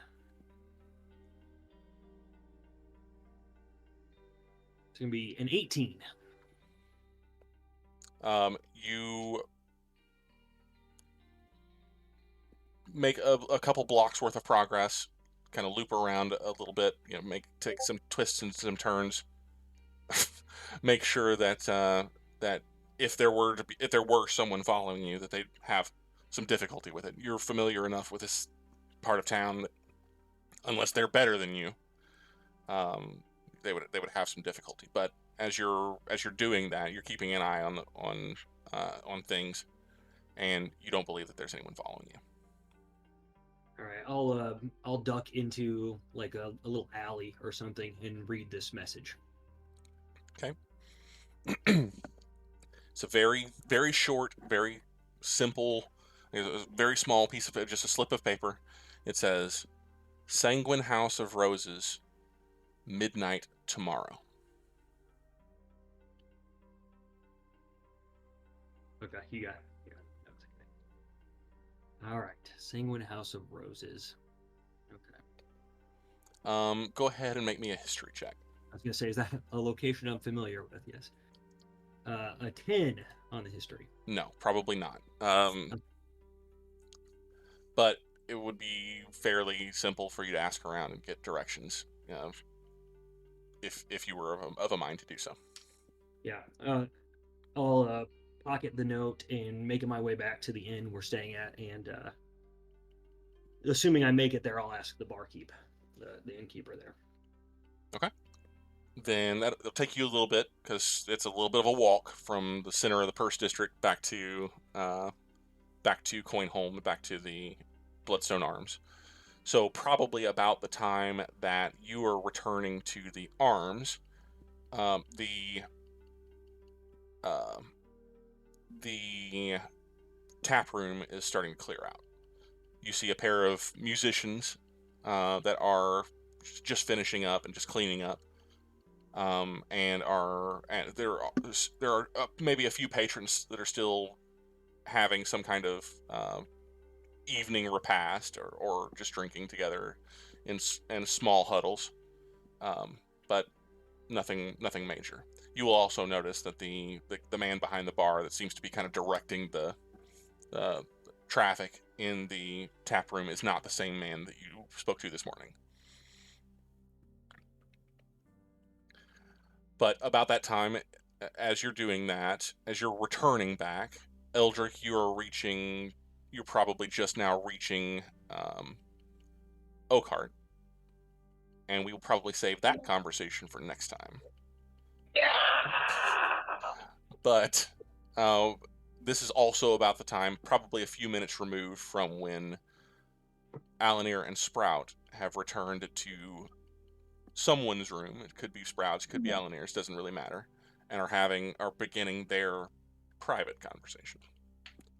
It's going to be an 18. You make a couple blocks worth of progress, kind of loop around a little bit, take some twists and some turns. Make sure that if there were someone following you, that they'd have some difficulty with it. You're familiar enough with this part of town that, unless they're better than you, they would have some difficulty. But as you're doing that, you're keeping an eye on things, and you don't believe that there's anyone following you. All right, I'll duck into like a little alley or something and read this message. Okay. It's a very, very short, very simple, a very small piece of just a slip of paper. It says, "Sanguine House of Roses, midnight tomorrow." Okay, you got it. All right, Sanguine House of Roses. Okay. Go ahead and make me a history check. I was gonna say, is that a location I'm familiar with? Yes. A 10 on the history. No, probably not. But it would be fairly simple for you to ask around and get directions, if you were of a mind to do so. Yeah. I'll pocket the note and making my way back to the inn we're staying at, and assuming I make it there, I'll ask the barkeep, the innkeeper there. Okay. Then that'll take you a little bit, because it's a little bit of a walk from the center of the Purse District back to Coinholm, back to the Bloodstone Arms. So probably about the time that you are returning to the Arms, the tap room is starting to clear out. You see a pair of musicians that are just finishing up and just cleaning up. And there are maybe a few patrons that are still having some kind of evening repast or just drinking together in small huddles, but nothing major. You will also notice that the man behind the bar that seems to be kind of directing the traffic in the tap room is not the same man that you spoke to this morning. But about that time, as you're doing that, as you're returning back, Eldrick, you're probably just now reaching Oakheart. And we will probably save that conversation for next time. But this is also about the time, probably a few minutes removed from when Alanere and Sprout have returned to someone's room. It could be Sprout's, it could be Alanere's, doesn't really matter, and are beginning their private conversation.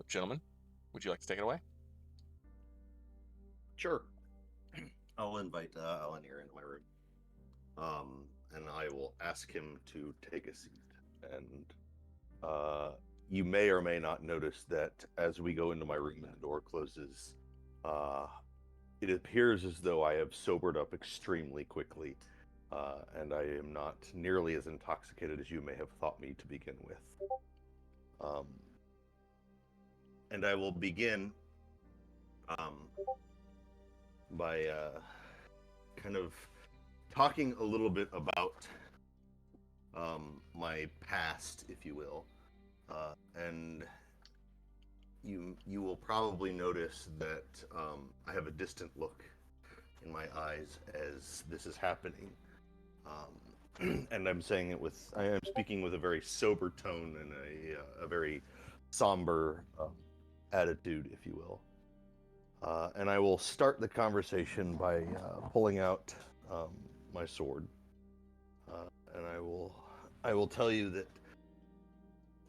Gentlemen, would you like to take it away? Sure. I'll invite Alanere into my room, and I will ask him to take a seat. And you may or may not notice that as we go into my room and the door closes, it appears as though I have sobered up extremely quickly. and I am not nearly as intoxicated as you may have thought me to begin with. And I will begin by kind of talking a little bit about my past, if you will, and you will probably notice that I have a distant look in my eyes as this is happening, and I'm saying it with I am speaking with a very sober tone and a very somber attitude, if you will. And I will start the conversation by pulling out my sword, and I will tell you that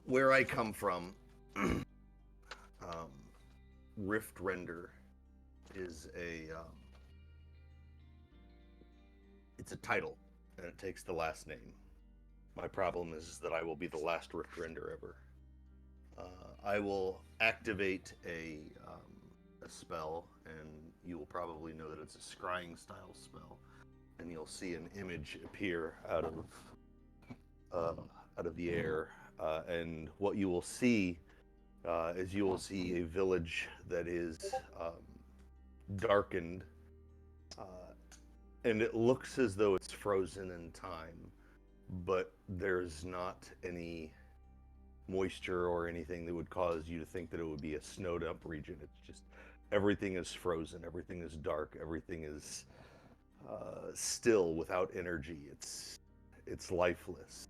where I come from, Riftrender is it's a title, and it takes the last name. My problem is that I will be the last Riftrender ever. I will activate a spell, and you will probably know that it's a scrying style spell, and you'll see an image appear out of the air, and what you will see is you will see a village that is darkened, and it looks as though it's frozen in time, but there's not any moisture or anything that would cause you to think that it would be a snowed up region. It's just everything is frozen, everything is dark, everything is still, without energy. It's lifeless.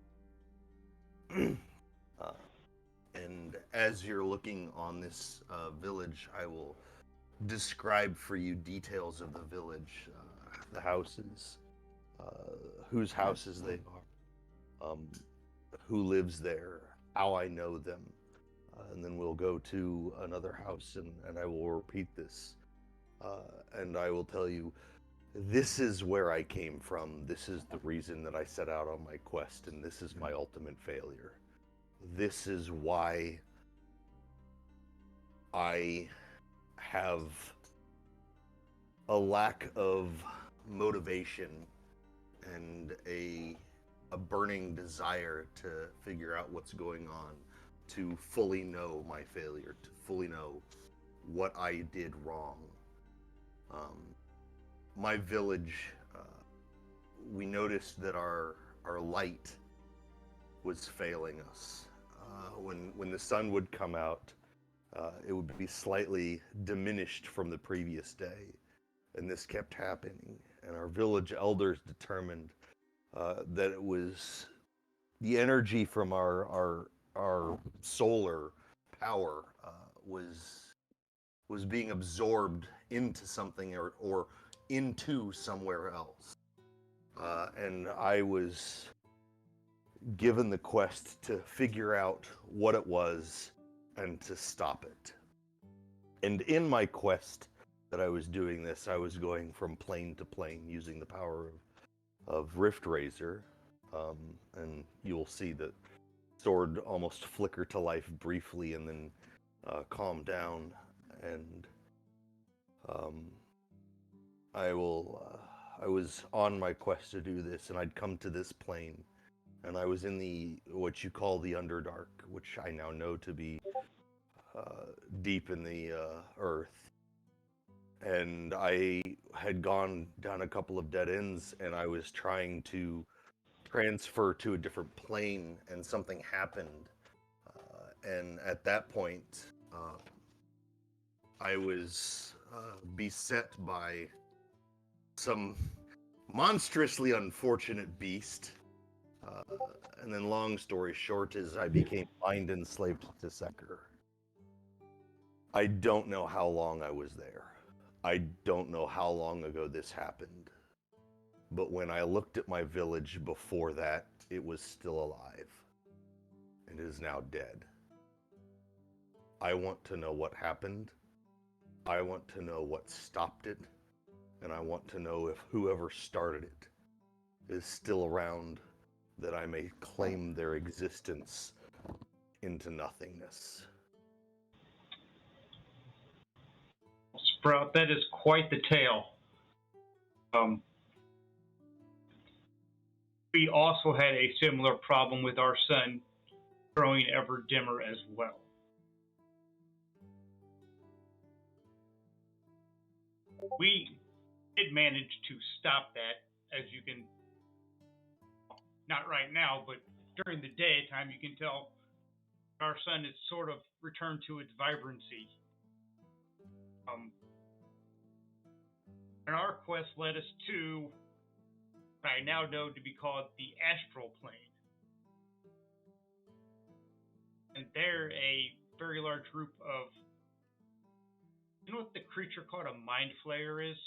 And as you're looking on this village, I will describe for you details of the village, the houses, whose houses they are, who lives there, how I know them, and then we'll go to another house and I will repeat this, and I will tell you, this is where I came from, this is the reason that I set out on my quest, and this is my ultimate failure. This is why I have a lack of motivation and a burning desire to figure out what's going on, to fully know my failure, to fully know what I did wrong. My village, we noticed that our light was failing us. When the sun would come out, it would be slightly diminished from the previous day, and this kept happening. And our village elders determined that it was the energy from our solar power was being absorbed into something or into somewhere else. And I was given the quest to figure out what it was and to stop it. And in my quest that I was doing this, I was going from plane to plane using the power of Riftraiser, and you'll see the sword almost flicker to life briefly and then calm down. And I was on my quest to do this, and I'd come to this plane, and I was in the what you call the Underdark, which I now know to be deep in the earth. And I had gone down a couple of dead ends, and I was trying to transfer to a different plane, and something happened. And at that point, I was beset by some monstrously unfortunate beast. And then long story short is I became blind and enslaved to Secker. I don't know how long I was there. I don't know how long ago this happened. But when I looked at my village before that, it was still alive. And is now dead. I want to know what happened. I want to know what stopped it. And I want to know if whoever started it is still around, that I may claim their existence into nothingness. Sprout, that is quite the tale. we also had a similar problem with our sun growing ever dimmer as well. We did manage to stop that, as you can, not right now, but during the daytime, you can tell our sun has sort of returned to its vibrancy. And our quest led us to what I now know to be called the astral plane. And there, a very large group of, you know what the creature called a mind flayer is?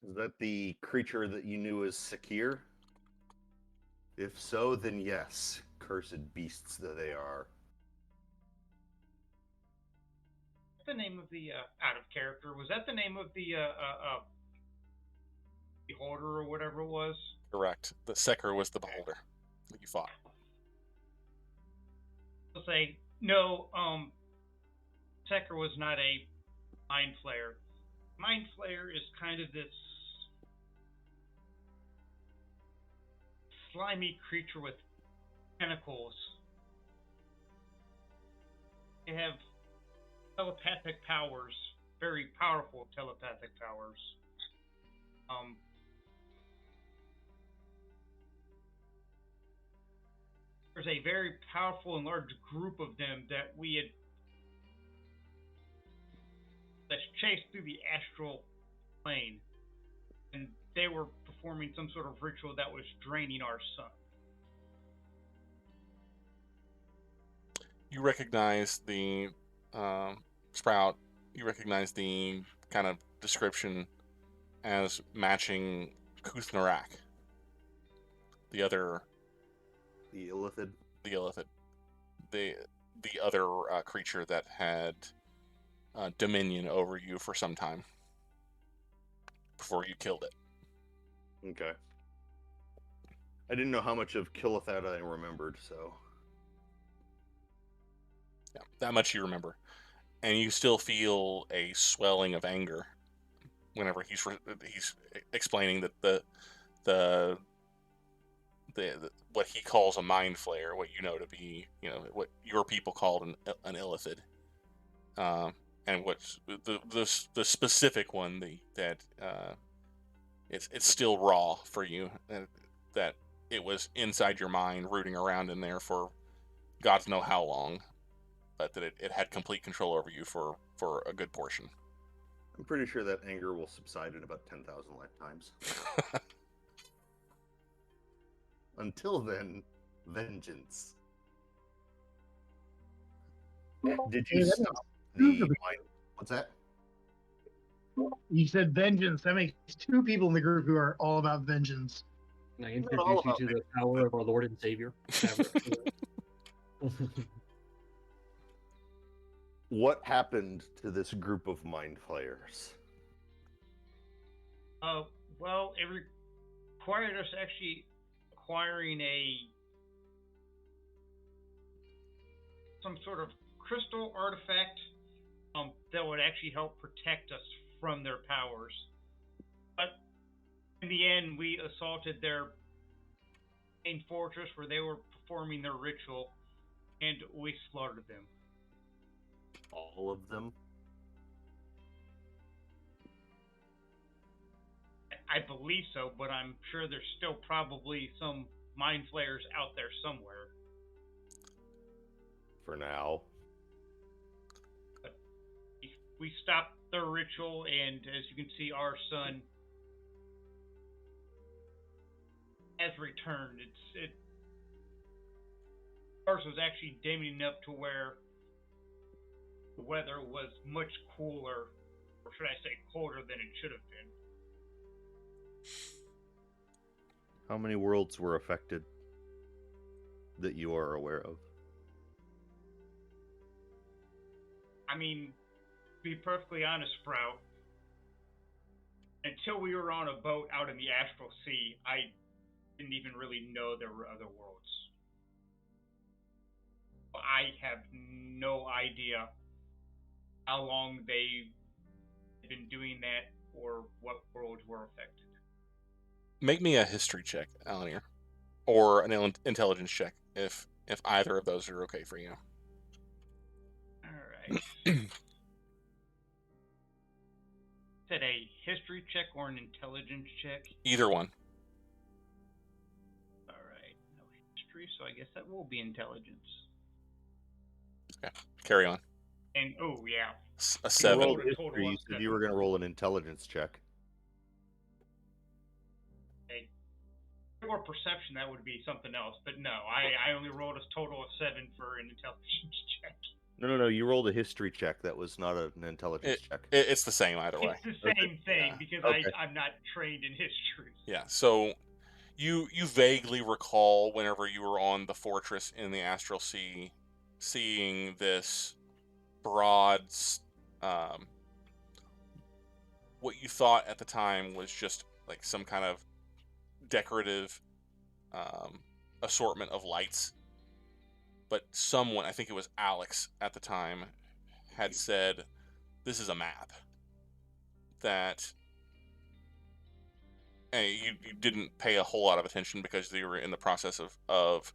Is that the creature that you knew as Sakir? If so, then yes. Cursed beasts that they are. What's the name of the, out of character, was that the name of the beholder or whatever it was? Correct. The Seker was the beholder that you fought. I'll say, no, Seker was not a mind flayer. Mind flayer is kind of this slimy creature with tentacles. They have telepathic powers, very powerful telepathic powers. There's a very powerful and large group of them that we had chased through the astral plane, and they were performing some sort of ritual that was draining our sun. You recognize the Sprout. You recognize the kind of description as matching Kuthnarak, the other. The Illithid? The Illithid. The other creature that had dominion over you for some time before you killed it. Okay. I didn't know how much of Kilithat I remembered, so... Yeah, that much you remember. And you still feel a swelling of anger whenever he's explaining that the what he calls a mind flayer, what you know to be, what your people called an illithid, and what's the specific one that it's still raw for you, that it was inside your mind, rooting around in there for gods know how long, but that it had complete control over you for a good portion. I'm pretty sure that anger will subside in about 10,000 lifetimes. Until then, vengeance. Did you stop the mind? What's that? You said vengeance. That makes two people in the group who are all about vengeance. Can I introduce you to the power of our Lord and Savior? What happened to this group of mind flayers? Well, it required us actually acquiring some sort of crystal artifact that would actually help protect us from their powers. But in the end, we assaulted their main fortress where they were performing their ritual, and we slaughtered them. All of them? I believe so, but I'm sure there's still probably some mind flayers out there somewhere. For now. But we stopped their ritual, and as you can see, our sun has returned. Ours was actually dimming up to where the weather was much cooler, or should I say colder than it should have been. How many worlds were affected that you are aware of? I mean, to be perfectly honest, Sprout, until we were on a boat out in the Astral Sea, I didn't even really know there were other worlds. I have no idea how long they been doing that, or what worlds were affected. Make me a history check, Alanere, or an intelligence check, if either of those are okay for you. All right. Is it a history check or an intelligence check? Either one. All right. No history, so I guess that will be intelligence. Okay. Carry on. And oh yeah. A You 7. rolled Total history. You of said you were going to roll an intelligence check. Or perception, that would be something else. But no, I only rolled a total of 7 for an intelligence check. No. You rolled a history check. That was not an intelligence check. It's the same either way. It's the same thing because Okay. I'm not trained in history. Yeah. So you vaguely recall whenever you were on the fortress in the Astral Sea, seeing this broad, what you thought at the time was just like some kind of decorative assortment of lights, but someone, I think it was Alex at the time, had said this is a map that, and you didn't pay a whole lot of attention because you were in the process of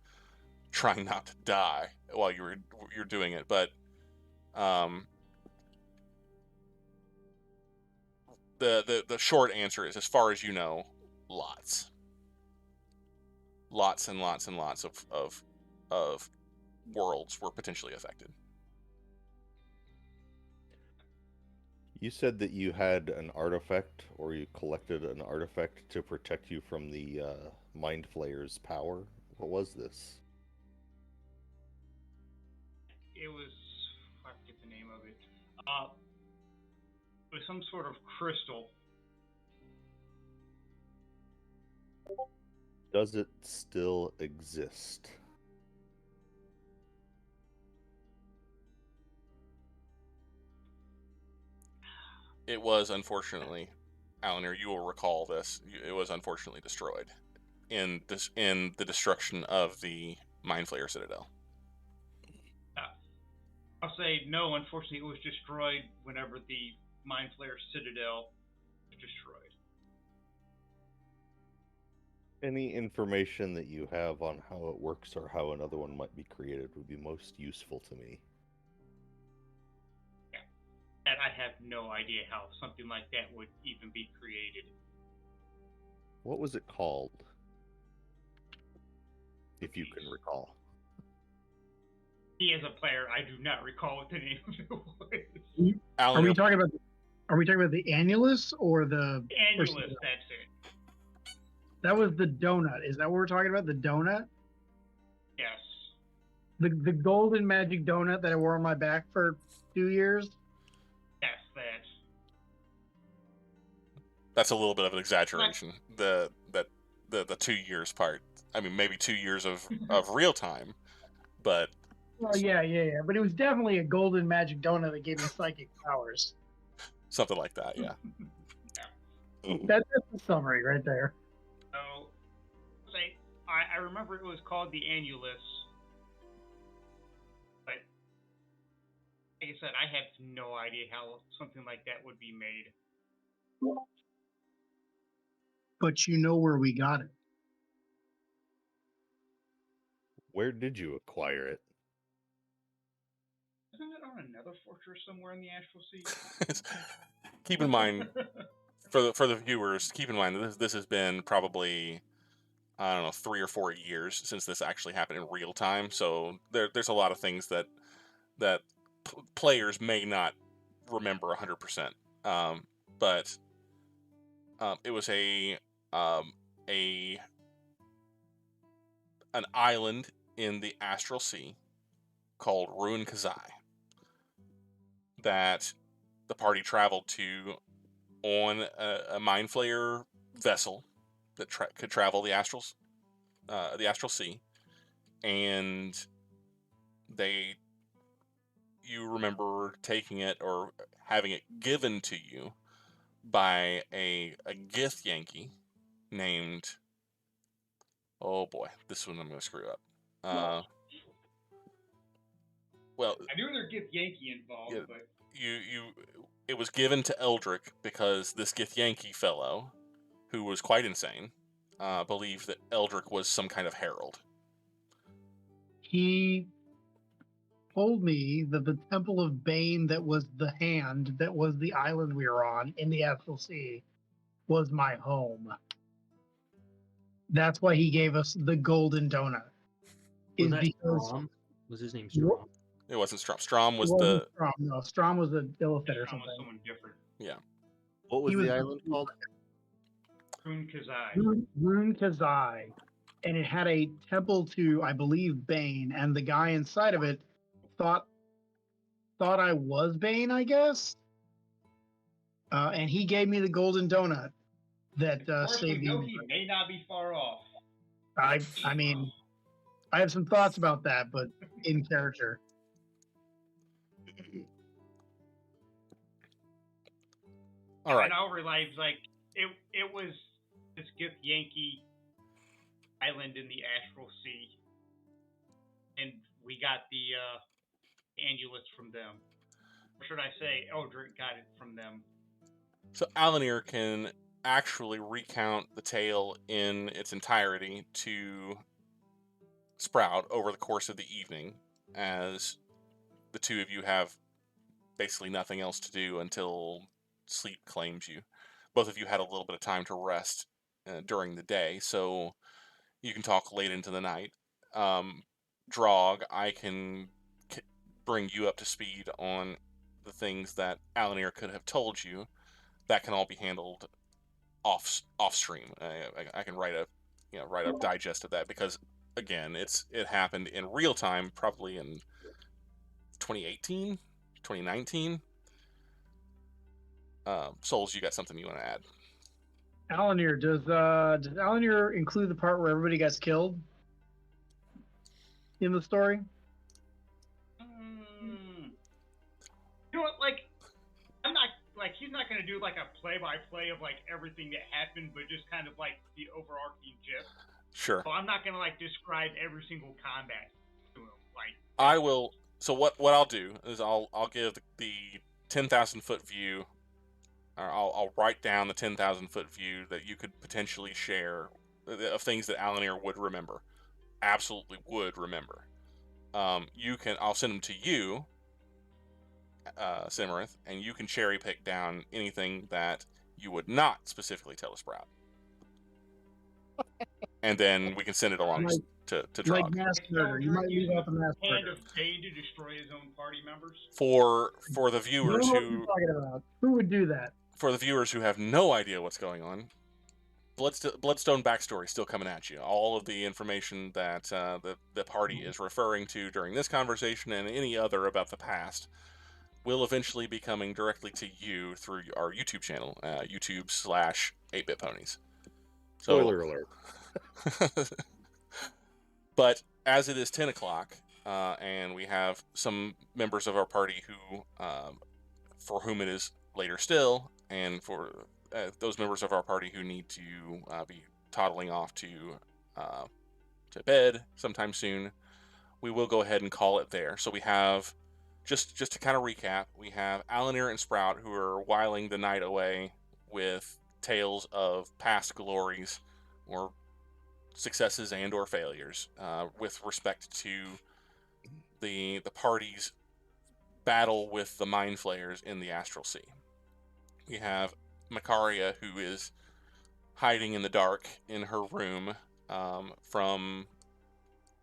trying not to die while you're doing it, but the short answer is, as far as you know, lots and lots and lots of worlds were potentially affected. You said that you had an artifact, or you collected an artifact to protect you from the Mind Flayer's power. What was this? It was, I forget the name of it. It was some sort of crystal. Does it still exist? It was, unfortunately, Alanere, you will recall this, it was unfortunately destroyed in the destruction of the Mind Flayer Citadel. I'll say no, unfortunately it was destroyed whenever the Mind Flayer Citadel was destroyed. Any information that you have on how it works or how another one might be created would be most useful to me. Yeah. And I have no idea how something like that would even be created. What was it called? If you can recall. He, as a player, I do not recall what the name of it was. Are we talking about the annulus or the Annulus? That's it. That was the donut. Is that what we're talking about? The donut? Yes. The golden magic donut that I wore on my back for 2 years? Yes, that. That's a little bit of an exaggeration. The 2 years part. I mean, maybe 2 years of real time, but. Well, yeah. But it was definitely a golden magic donut that gave me psychic powers. Something like that, yeah. That's the summary right there. So, I remember it was called the annulus, but like I said, I have no idea how something like that would be made. But you know where we got it. Where did you acquire it? Isn't it on another fortress somewhere in the Astral Sea? Keep in mind, for the viewers, keep in mind that this has been probably, I don't know, 3 or 4 years since this actually happened in real time. So there's a lot of things that players may not remember 100%. But it was an island in the Astral Sea called Ruin Kazai that the party traveled to on a Mind Flayer vessel that could travel the Astral Sea, and you remember taking it or having it given to you by a Gith Yankee named, oh boy, this one I'm going to screw up. Well, I knew there was Gith Yankee involved, yeah, but it was given to Eldrick because this Githyanki fellow, who was quite insane, believed that Eldrick was some kind of herald. He told me that the Temple of Bane that was the hand, that was the island we were on in the Astral Sea, was my home. That's why he gave us the golden donut. Was Is that because Strom? Was his name Strom? It wasn't Strom. Strom was it wasn't the... Strom. No, Strom was a Illithid or Strom was something. someone different. Yeah. What was He was the island called? Kun Kazai. Rune Kazai. And it had a temple to, I believe, Bane, and the guy inside of it thought I was Bane, I guess. And he gave me the golden donut that Of course, saved we the know he universe. may not be far off. I mean, I have some thoughts about that, but in character. All right. And I realized, like, it was this Yankee island in the Astral Sea, and we got the amulets from them. Or should I say, Eldrick got it from them. So Alanere can actually recount the tale in its entirety to Sprout over the course of the evening, as the two of you have basically nothing else to do until sleep claims you. Both of you had a little bit of time to rest during the day, so you can talk late into the night. Draugg, I can bring you up to speed on the things that Alanere could have told you. That can all be handled off stream. I can write a digest of that, because again, it happened in real time, probably in 2018, 2019. Souls, you got something you want to add? Alanere, does Alanere include the part where everybody gets killed in the story? You know what? Like, I'm not like he's not gonna do like a play-by-play of like everything that happened, but just kind of like the overarching gist. Sure. So I'm not gonna like describe every single combat to him. Like, I will. So what I'll do is I'll give the 10,000 foot view. Or I'll write down the 10,000 foot view that you could potentially share of things that Alanere would remember, absolutely would remember. I'll send them to you, Cymryth, and you can cherry pick down anything that you would not specifically tell a Sprout, and then we can send it along to Draugg. Like mass murder. You might leave out the mass hand murder. of fate to destroy his own party members. For the viewers You know what you're talking about. Who would do that? For the viewers who have no idea what's going on, Bloodstone backstory still coming at you. All of the information that the party is referring to during this conversation and any other about the past will eventually be coming directly to you through our YouTube channel, YouTube/8BitPonies. Spoiler alert. But as it is 10 o'clock, and we have some members of our party who, for whom it is later still, and for those members of our party who need to be toddling off to bed sometime soon, we will go ahead and call it there. So we have, just to kind of recap, we have Alanere and Sprout who are whiling the night away with tales of past glories or successes and or failures with respect to the party's battle with the Mind Flayers in the Astral Sea. We have Makaria, who is hiding in the dark in her room from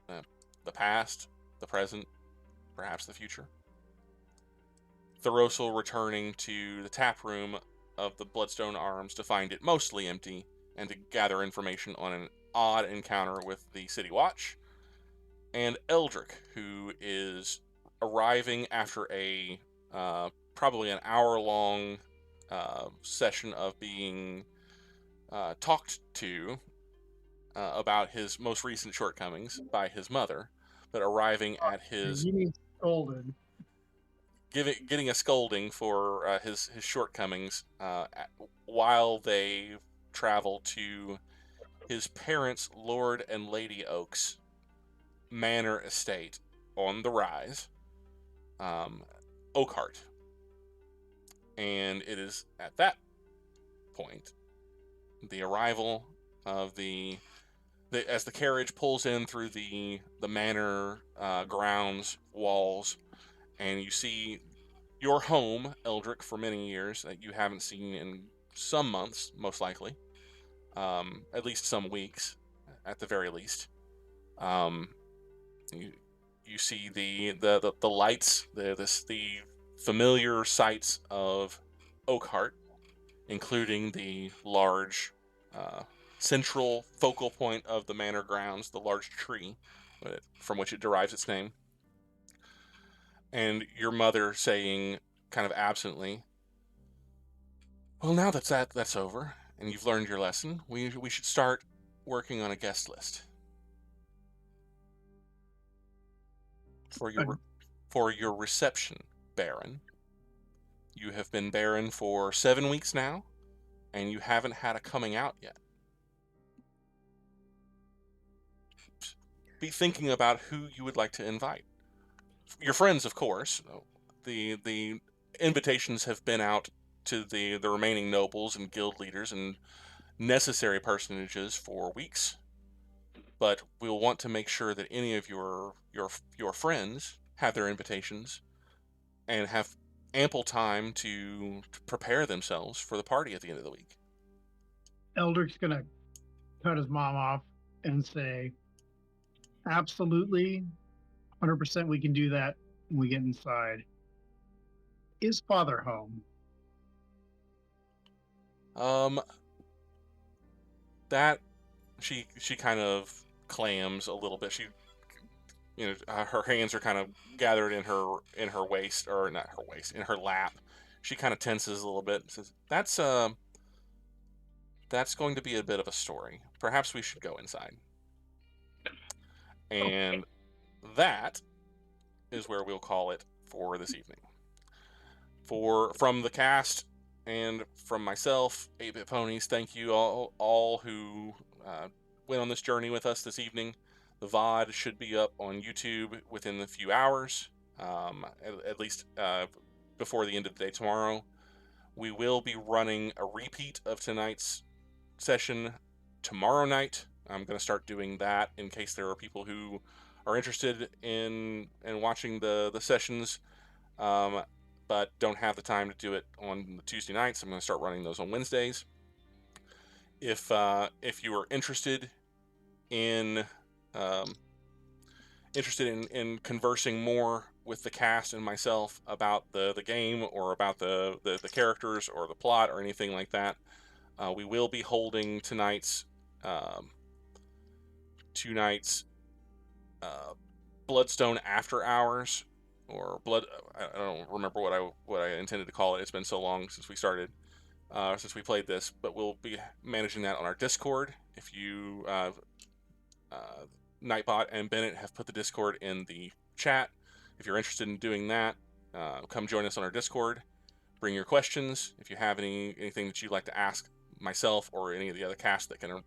the past, the present, perhaps the future. Thoros'l returning to the tap room of the Bloodstone Arms to find it mostly empty and to gather information on an odd encounter with the City Watch. And Eldrick, who is arriving after a probably an hour-long session of being talked to about his most recent shortcomings by his mother, but arriving at his scolded, getting a scolding for his shortcomings while they travel to his parents' Lord and Lady Oks manor estate on the Rise, Oakhart. And it is at that point, the arrival of as the carriage pulls in through the manor grounds walls, and you see your home, Eldrick, for many years that you haven't seen in some months, most likely, at least some weeks, at the very least. You see the lights, the familiar sights of Oakhart, including the large central focal point of the manor grounds, the large tree from which it derives its name. And your mother saying, kind of absently, "Well, now that's over, and you've learned your lesson, we should start working on a guest list for your reception, Baron. You have been Baron for 7 weeks now, and you haven't had a coming out yet. Be thinking about who you would like to invite. Your friends, of course. The invitations have been out to the remaining nobles and guild leaders and necessary personages for weeks. But we'll want to make sure that any of your friends have their invitations and have ample time to prepare themselves for the party at the end of the week." Eldrick's gonna cut his mom off and say, "Absolutely, 100% we can do that when we get inside. Is father home?" That she kind of clams a little bit. She, her hands are kind of gathered in her waist, or not her waist, in her lap. She kind of tenses a little bit and says, "That's going to be a bit of a story. Perhaps we should go inside." And that is where we'll call it for this evening. From the cast and from myself, 8-BitPonies, thank you all who went on this journey with us this evening. The VOD should be up on YouTube within a few hours, at least before the end of the day tomorrow. We will be running a repeat of tonight's session tomorrow night. I'm going to start doing that in case there are people who are interested in watching the sessions, but don't have the time to do it on the Tuesday nights. I'm going to start running those on Wednesdays. If you are interested in conversing more with the cast and myself about the game, or about the characters or the plot or anything like that, we will be holding tonight's Bloodstone after hours, or I don't remember what I intended to call it. It's been so long since we started, since we played this, but we'll be managing that on our Discord. If you Nightbot and Bennett have put the Discord in the chat. If you're interested in doing that, come join us on our Discord. Bring your questions. If you have anything that you'd like to ask myself or any of the other cast that can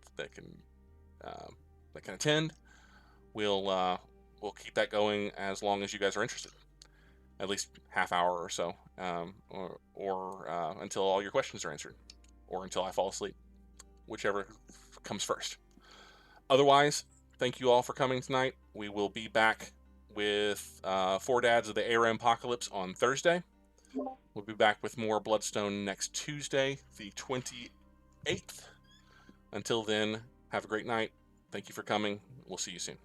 attend, we'll keep that going as long as you guys are interested. At least half hour or so, or until all your questions are answered, or until I fall asleep, whichever comes first. Otherwise, thank you all for coming tonight. We will be back with 4 Dads of the ARM Apocalypse on Thursday. We'll be back with more Bloodstone next Tuesday, the 28th. Until then, have a great night. Thank you for coming. We'll see you soon.